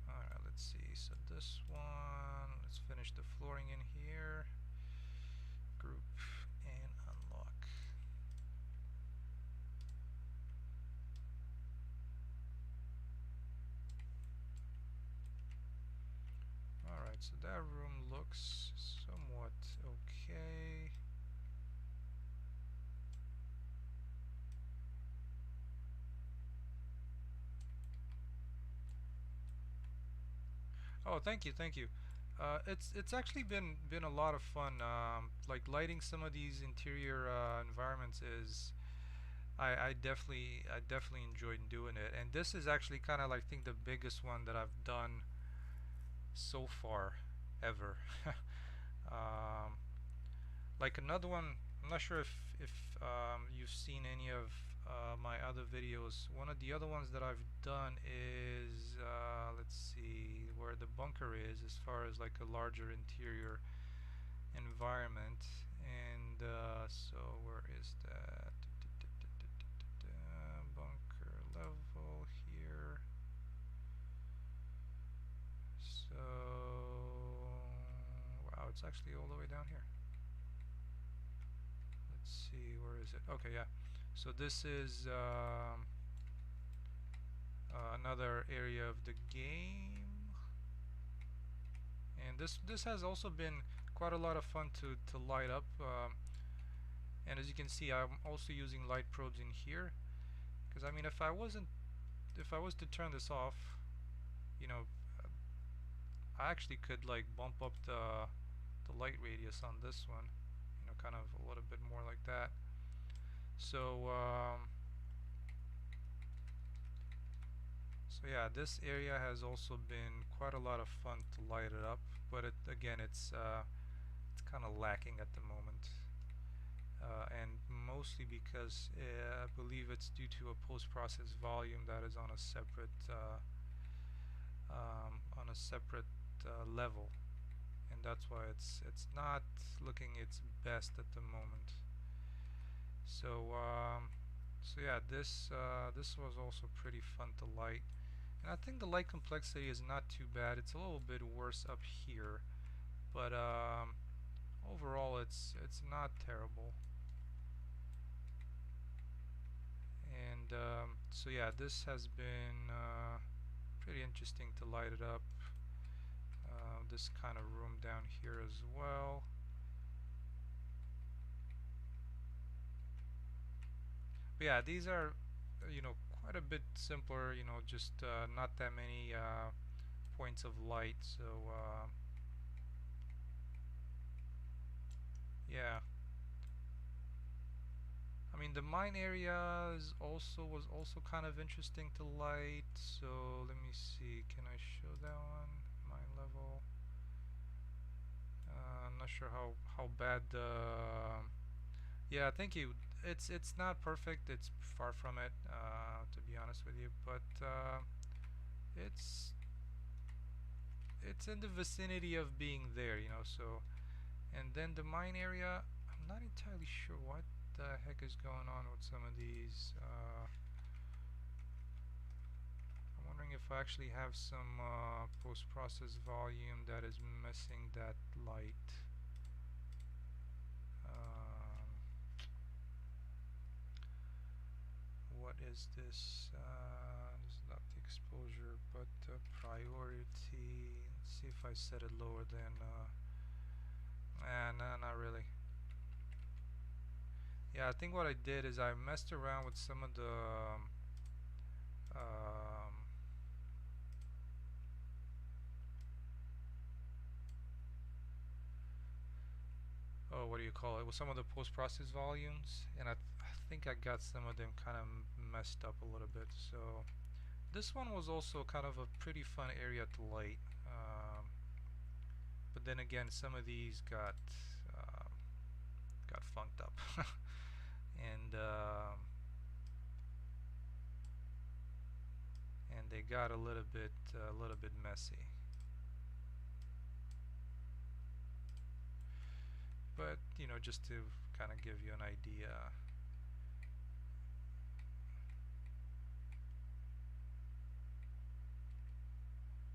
Alright, let's see. So this one, let's finish the flooring in here. Group and unlock. Alright, so that room looks somewhat okay. Oh, thank you, thank you. It's actually been a lot of fun. Like lighting some of these interior environments is I definitely enjoyed doing it. And this is actually kind of like I think the biggest one that I've done so far ever. um, like another one, I'm not sure if you've seen any of my other videos. One of the other ones that I've done is let's see where the bunker is as far as like a larger interior environment. And so where is that? Bunker level here. So wow, it's actually all the way down here. Let's see, where is it? Okay, yeah. So this is another area of the game, and this has also been quite a lot of fun to light up. And as you can see, I'm also using light probes in here, because I mean, if I was to turn this off, you know, I actually could like bump up the light radius on this one, you know, kind of a little bit more like that. So so yeah, this area has also been quite a lot of fun to light it up, but again it's kind of lacking at the moment, and mostly because I believe it's due to a post-process volume that is on a separate level, and that's why it's not looking its best at the moment. So so yeah, this was also pretty fun to light, and I think the light complexity is not too bad. It's a little bit worse up here, but overall it's not terrible. And so yeah, this has been pretty interesting to light it up. This kind of room down here as well. But yeah, these are you know quite a bit simpler. You know, just not that many points of light. So yeah, I mean the mine area was also kind of interesting to light. So let me see, can I show that one? Mine level. I'm not sure how bad the yeah, thank you. It's not perfect. It's far from it, to be honest with you. But it's it's in the vicinity of being there, you know. So, and then the mine area, I'm not entirely sure what the heck is going on with some of these. I'm wondering if I actually have some post-process volume that is missing that light. What is this? This is not the exposure, but the priority. Let's see if I set it lower than. No, not really. Yeah, I think what I did is I messed around with some of the. Um, oh, what do you you call it, with some of the post-process volumes, and I think I got some of them kind of messed up a little bit. So this one was also kind of a pretty fun area to light, but then again, some of these got funked up, and they got a little bit messy. But you know, just to kind of give you an idea.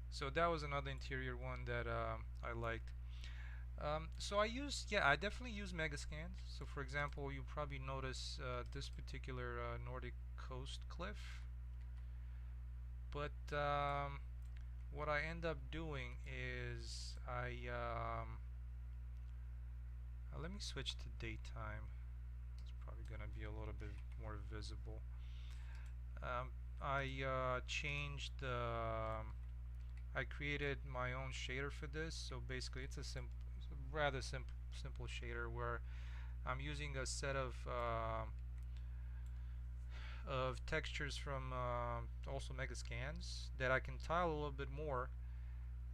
So that was another interior one that I liked. So I definitely use Megascans. So for example, you probably notice this particular Nordic coast cliff. But what I end up doing is let me switch to daytime. It's probably going to be a little bit more visible. I changed I created my own shader for this. So basically it's a rather simple shader where I'm using a set of textures from also Megascans that I can tile a little bit more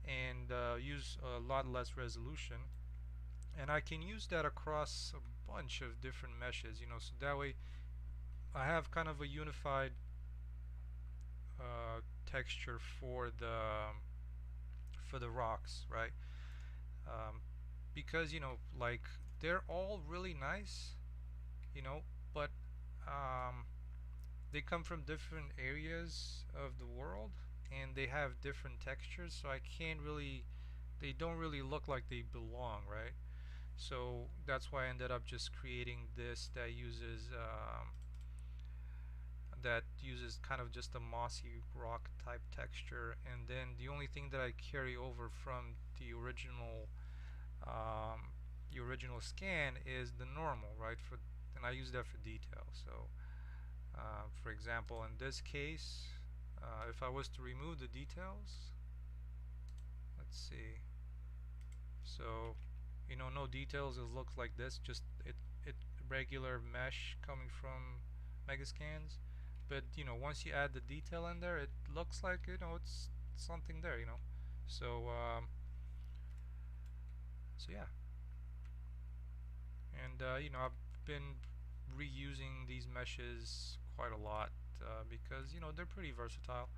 and use a lot less resolution, and I can use that across a bunch of different meshes, you know, so that way I have kind of a unified texture for the rocks, right? Um, because you know, like, they're all really nice, you know, but they come from different areas of the world and they have different textures, so I can't really, they don't really look like they belong, right? So that's why I ended up just creating this that uses kind of just a mossy rock type texture, and then the only thing that I carry over from the original scan is the normal, right? And I use that for detail. So for example, in this case, if I was to remove the details, let's see. So you know, no details, it looks like this, just it regular mesh coming from Megascans. But you know, once you add the detail in there, it looks like, you know, it's something there, you know. So so yeah, and you know, I've been reusing these meshes quite a lot because you know, they're pretty versatile.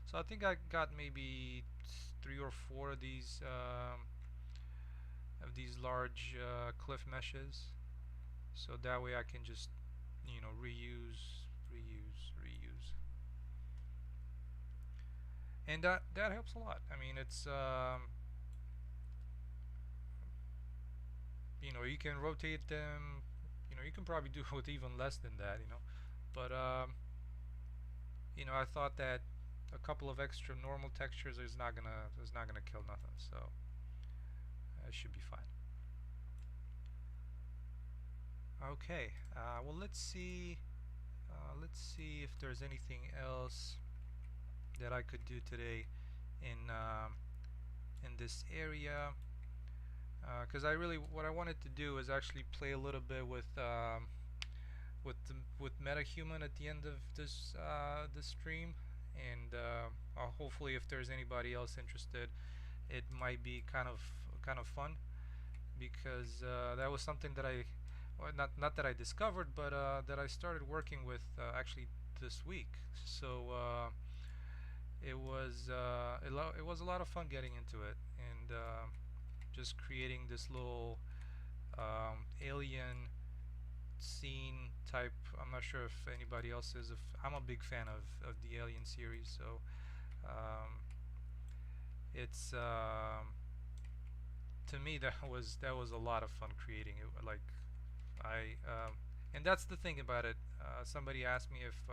So I think I got maybe 3 or 4 of these large cliff meshes, so that way I can just, you know, reuse, and that helps a lot. I mean, it's you know, you can rotate them, you know, you can probably do with even less than that, you know, but you know, I thought that a couple of extra normal textures is not gonna kill nothing, so it should be fine. Okay, well, let's see if there's anything else that I could do today in this area, because what I wanted to do is actually play a little bit with Metahuman at the end of this stream, and hopefully, if there's anybody else interested, it might be kind of fun, because that was something that well, not that I discovered, but that I started working with actually this week. So it was a lot of fun getting into it, and just creating this little alien scene type. I'm not sure if anybody else is. If I'm a big fan of the Alien series, so it's to me that was a lot of fun creating it. Like and that's the thing about it. Somebody asked me if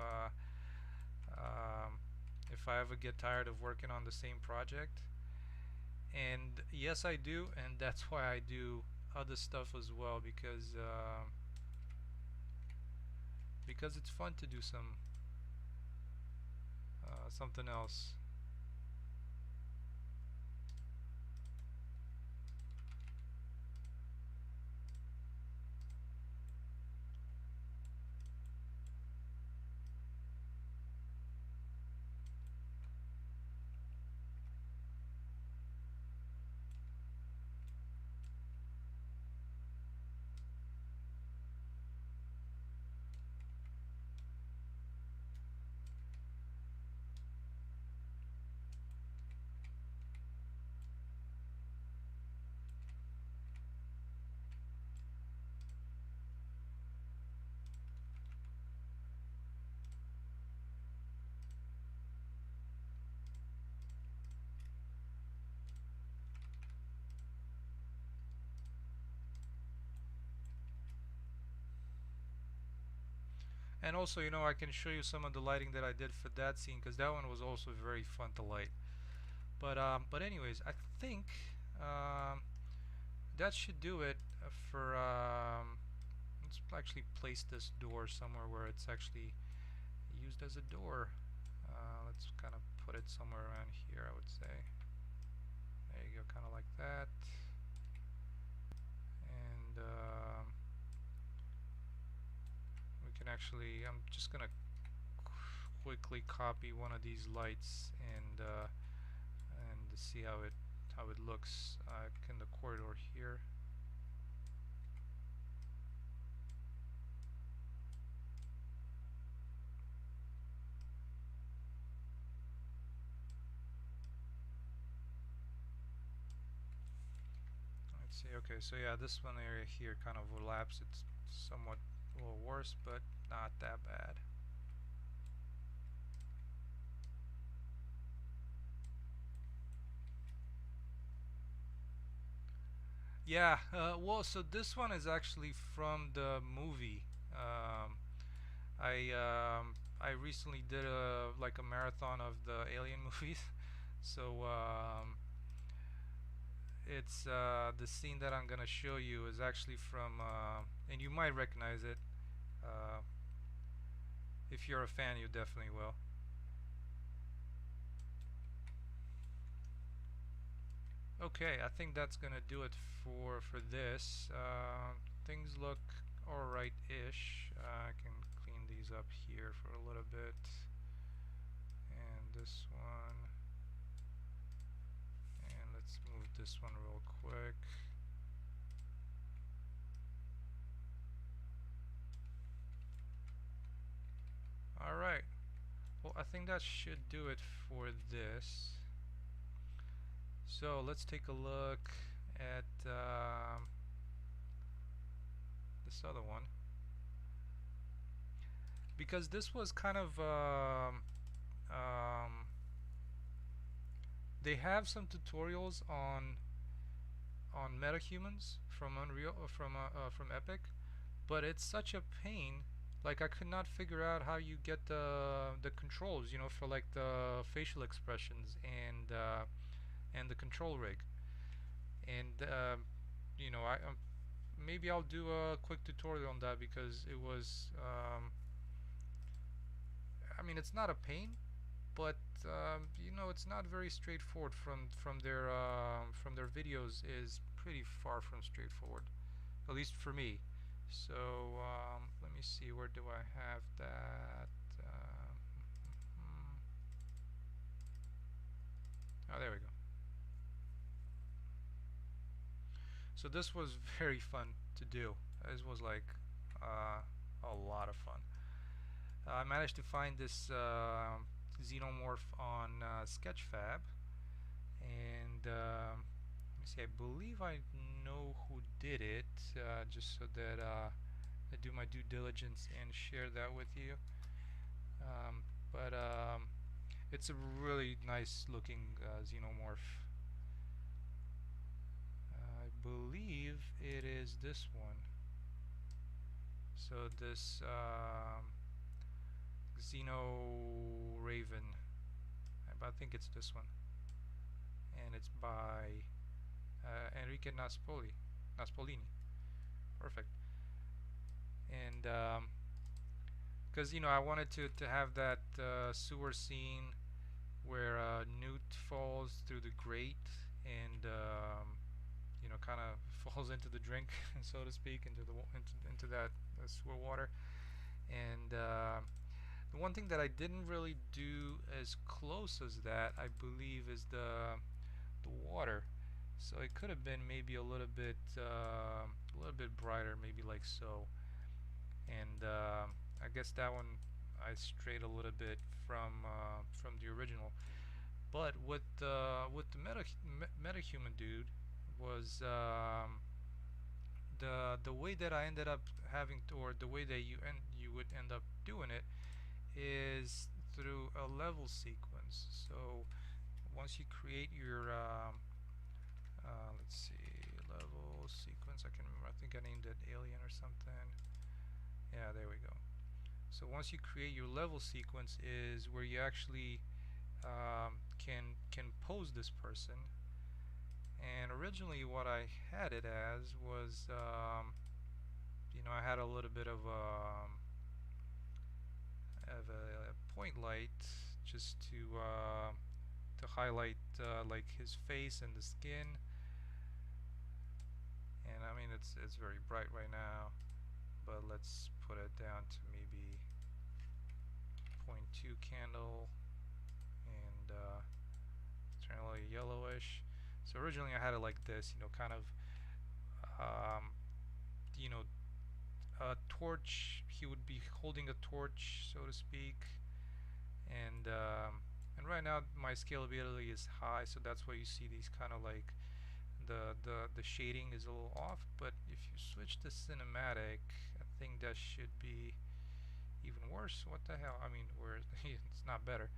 I ever get tired of working on the same project, and yes, I do, and that's why I do other stuff as well, because it's fun to do something else. And also, you know, I can show you some of the lighting that I did for that scene, because that one was also very fun to light. But anyways, I think um, that should do it for. Let's actually place this door somewhere where it's actually used as a door. Let's kind of put it somewhere around here, I would say. There you go, kind of like that. And we can actually, I'm just gonna quickly copy one of these lights and see how it looks in the corridor here. Let's see. Okay, so yeah, this one area here kind of overlaps. It's somewhat a little worse, but not that bad. Yeah, well, so this one is actually from the movie. Um, I recently did like a marathon of the Alien movies, so it's the scene that I'm gonna show you is actually from, and you might recognize it. Uh, if you're a fan, you definitely will. Okay, I think that's gonna do it for this. Things look alright-ish. I can clean these up here for a little bit, and this one, and let's move this one real quick. Alright, well, I think that should do it for this. So let's take a look at this other one, because this was kind of they have some tutorials on Metahumans from from Epic, but it's such a pain. Like, I could not figure out how you get the controls, you know, for like the facial expressions and the control rig. And you know, maybe I'll do a quick tutorial on that, because it was I mean, it's not a pain, but you know, it's not very straightforward. From their videos is pretty far from straightforward, at least for me. So let me see, where do I have that? Oh, there we go. So this was very fun to do. This was like a lot of fun. I managed to find this Xenomorph on Sketchfab, and let me see, I believe I know who did it, just so that I do my due diligence and share that with you. But it's a really nice looking Xenomorph. I believe it is this one. So this Xeno Raven, I think it's this one, and it's by Enrique Naspolini. Perfect. And because you know, I wanted to have that sewer scene where Newt falls through the grate and you know, kind of falls into the drink, so to speak, into that sewer water. And the one thing that I didn't really do as close as that, I believe, is the water. So it could have been maybe a little bit brighter, maybe like so. And I guess that one I strayed a little bit from the original. But with the metahuman dude was the way that I ended up having to, or the way that you would end up doing it, is through a level sequence. So once you create your let's see, level sequence, I can remember, I think I named it alien or something. Yeah, there we go. So once you create your level sequence is where you actually can pose this person. And originally what I had it as was I had a little bit of a point light just to highlight like his face and the skin. And I mean it's very bright right now, but let's put it down to maybe 0.2 candle, and turn a little yellowish. So originally I had it like this, kind of um, you know a torch. He would be holding a torch, so to speak, and right now my scalability is high, so that's why you see these kind of like the shading is a little off. But if you switch to cinematic, I think that should be even worse. What the hell? I mean, where it's not better.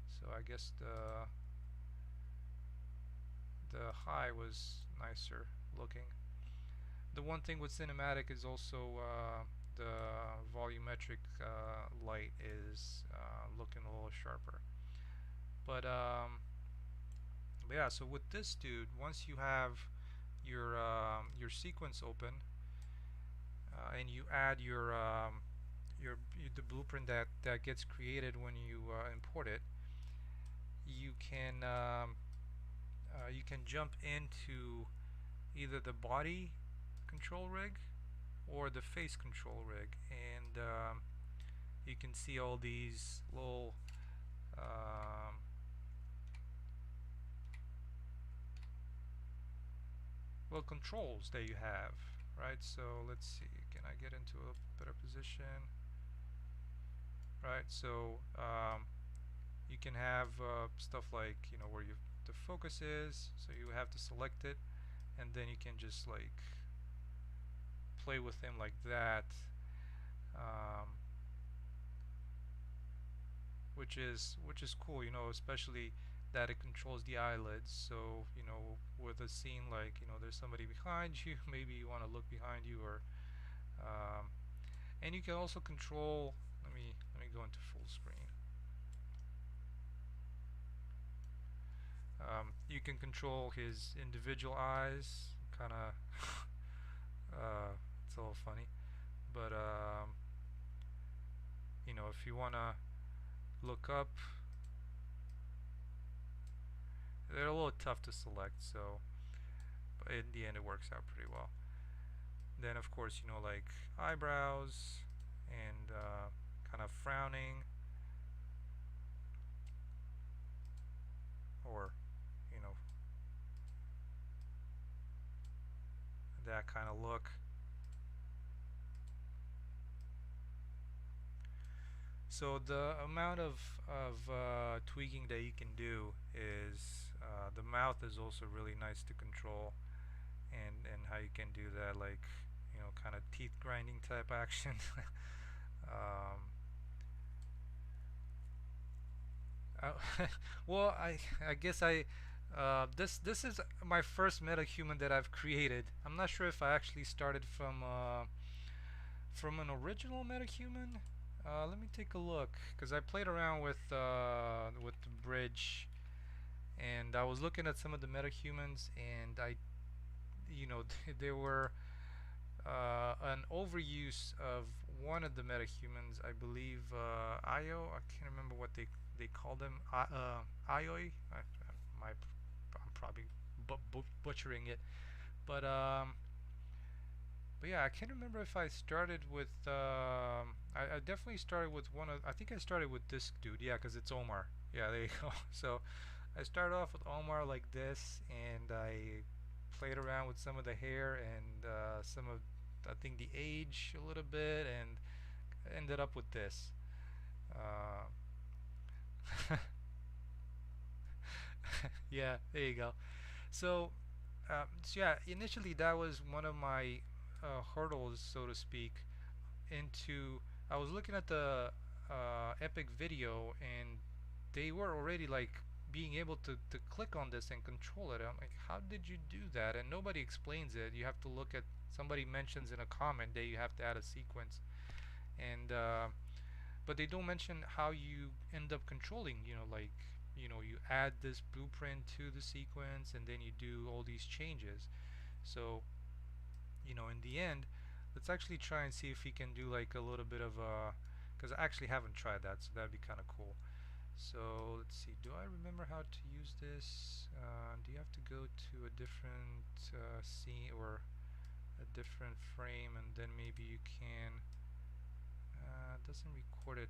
So I guess the high was nicer looking. The one thing with cinematic is also the volumetric light is looking a little sharper. But yeah, so with this dude, once you have your sequence open and you add the blueprint that gets created when you import it, you can jump into either the body control rig or the face control rig, and you can see all these little controls that you have, right? So let's see, can I get into a better position? Right, so you can have stuff like where the focus is, so you have to select it, and then you can just like play with him like that, which is cool, especially that it controls the eyelids. So with a scene like there's somebody behind you, maybe you want to look behind you, or and you can also control. Let me go into full screen. You can control his individual eyes, kind of it's a little funny, but if you want to look up, they're a little tough to select, so but in the end it works out pretty well. Then of course like eyebrows and kind of frowning, or that kind of look. So the amount of tweaking that you can do is the mouth is also really nice to control, and how you can do that, like kind of teeth grinding type action. um, well, I guess this is my first metahuman that I've created. I'm not sure if I actually started from an original metahuman. Let me take a look, because I played around with the bridge, and I was looking at some of the metahumans, and they were an overuse of one of the metahumans. I believe Io. I can't remember what they call them. Ioi. I'm probably butchering it, but yeah, I can't remember if I started with. I definitely started with one of. I think I started with this dude. Yeah, because it's Omar. Yeah, there you go. So I started off with Omar like this, and I played around with some of the hair and some of, I think, the age a little bit, and ended up with this. Uh, yeah, there you go. So yeah, initially that was one of my hurdles, so to speak, into. I was looking at the Epic video, and they were already like being able to click on this and control it. I'm like, how did you do that? And nobody explains it. You have to look at, somebody mentions in a comment that you have to add a sequence, and but they don't mention how you end up controlling, like, you add this blueprint to the sequence and then you do all these changes. So, in the end, let's actually try and see if we can do like a little bit of a, because I actually haven't tried that, so that'd be kind of cool. So let's see, do I remember how to use this? Do you have to go to a different scene or a different frame, and then maybe you can, doesn't record it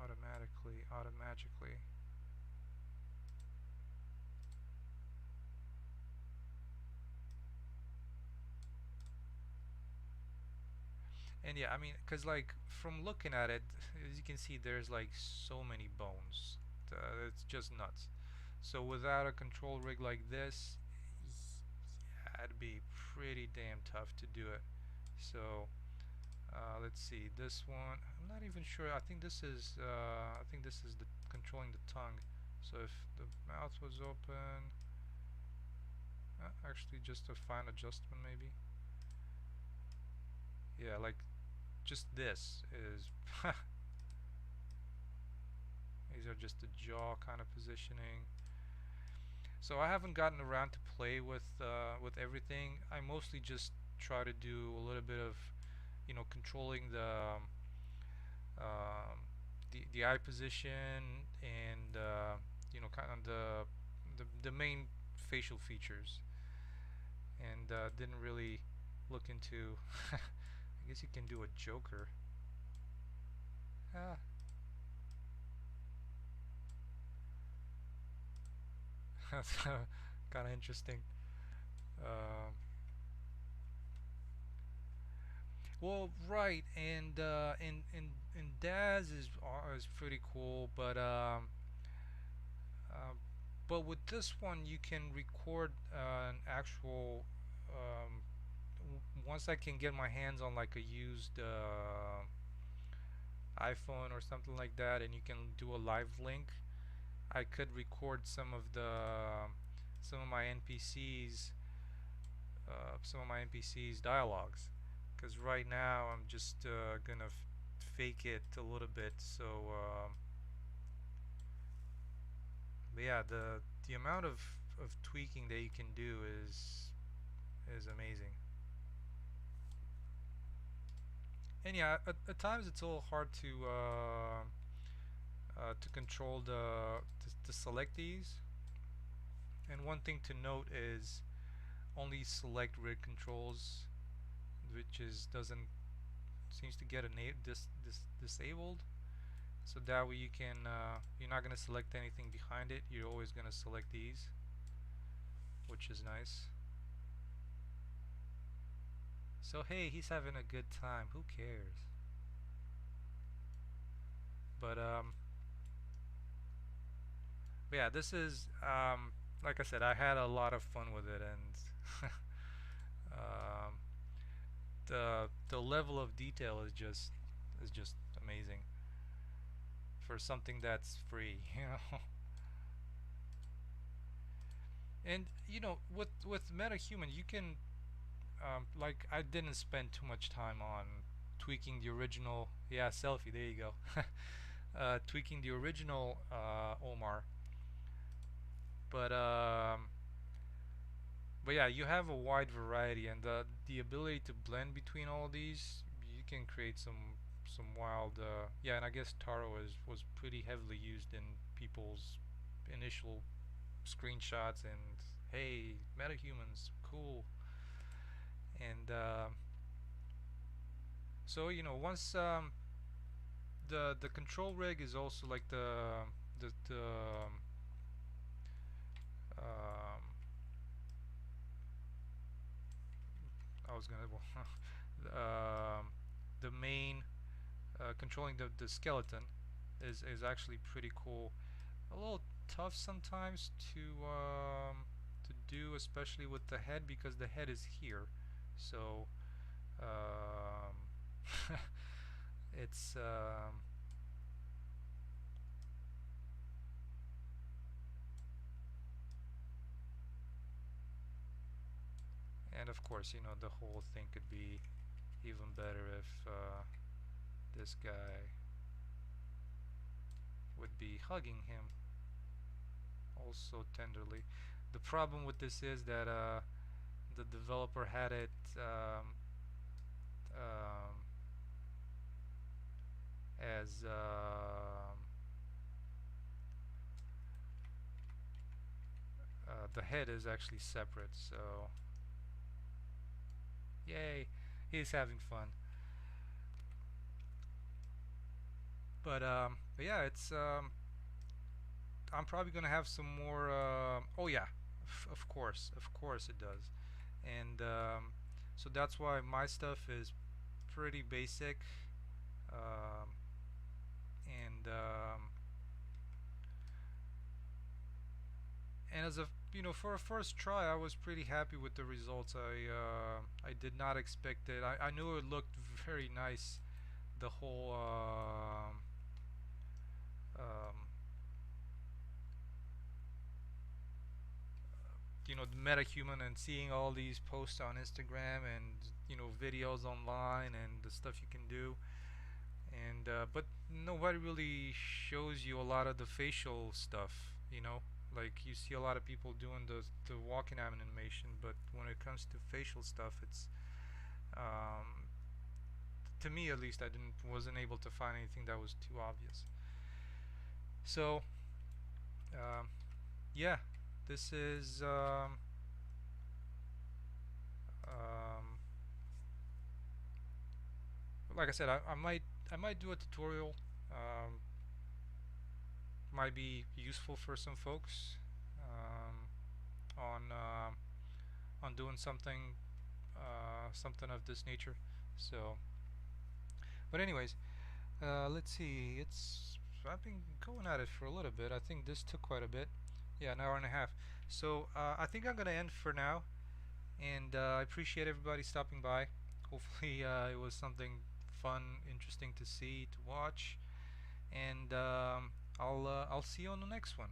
automatically. And yeah, I mean, because like from looking at it, as you can see, there's like so many bones. It's just nuts. So without a control rig like this, yeah, it'd be pretty damn tough to do it. So let's see, this one, I'm not even sure. I think this is the controlling the tongue. So if the mouth was open, actually just a fine adjustment maybe. Yeah, like just this is these are just the jaw kind of positioning. So I haven't gotten around to play with everything. I mostly just try to do a little bit of, controlling um, the eye position and kind of the main facial features, and didn't really look into. I guess you can do a Joker. Ah, that's kind of interesting. Um, well, right, and Daz is pretty cool, uh, but with this one you can record an actual. Once I can get my hands on like a used iPhone or something like that, and you can do a live link, I could record some of my NPCs, some of my NPCs dialogues. Because right now I'm just gonna fake it a little bit. So, but yeah, the amount of tweaking that you can do is amazing. And yeah, at times it's a little hard to control to select these. And one thing to note is only select rig controls, which is doesn't seems to get a disabled. So that way you can you're not gonna select anything behind it. You're always gonna select these, which is nice. So hey, he's having a good time. Who cares? But yeah, this is like I said, I had a lot of fun with it, and um, the level of detail is just amazing for something that's free, And with MetaHuman, you can like I didn't spend too much time on tweaking the original. Yeah, selfie. There you go. Tweaking the original Omar, but yeah, you have a wide variety, and the ability to blend between all these, you can create some wild. Yeah, and I guess Taro was pretty heavily used in people's initial screenshots and hey, metahumans, cool. And so once the control rig is also like the um, I was gonna the main controlling the skeleton is actually pretty cool. A little tough sometimes to do, especially with the head, because the head is here. So um, it's and of course the whole thing could be even better if this guy. would be hugging him also tenderly. The problem with this is that the developer had it um, as the head is actually separate. So yay, he's having fun. But yeah, it's I'm probably gonna have some more. Oh yeah, of course it does, and so that's why my stuff is pretty basic, um, and and as a for a first try, I was pretty happy with the results. I did not expect it. I knew it looked very nice. The whole um, the metahuman, and seeing all these posts on Instagram and videos online and the stuff you can do, and but nobody really shows you a lot of the facial stuff. Like you see a lot of people doing the walking animation, but when it comes to facial stuff, it's um, to me at least, I didn't wasn't able to find anything that was too obvious. So um, yeah, this is um, like I said, I might do a tutorial. Um, might be useful for some folks on doing something of this nature. So, but anyways, let's see. I've been going at it for a little bit. I think this took quite a bit. Yeah, an hour and a half. So I think I'm gonna end for now, and I appreciate everybody stopping by. Hopefully, it was something fun, interesting to see, to watch, and I'll see you on the next one.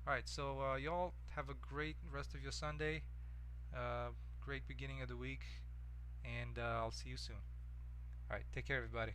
All right, so y'all have a great rest of your Sunday, uh, great beginning of the week, and I'll see you soon. All right, take care, everybody.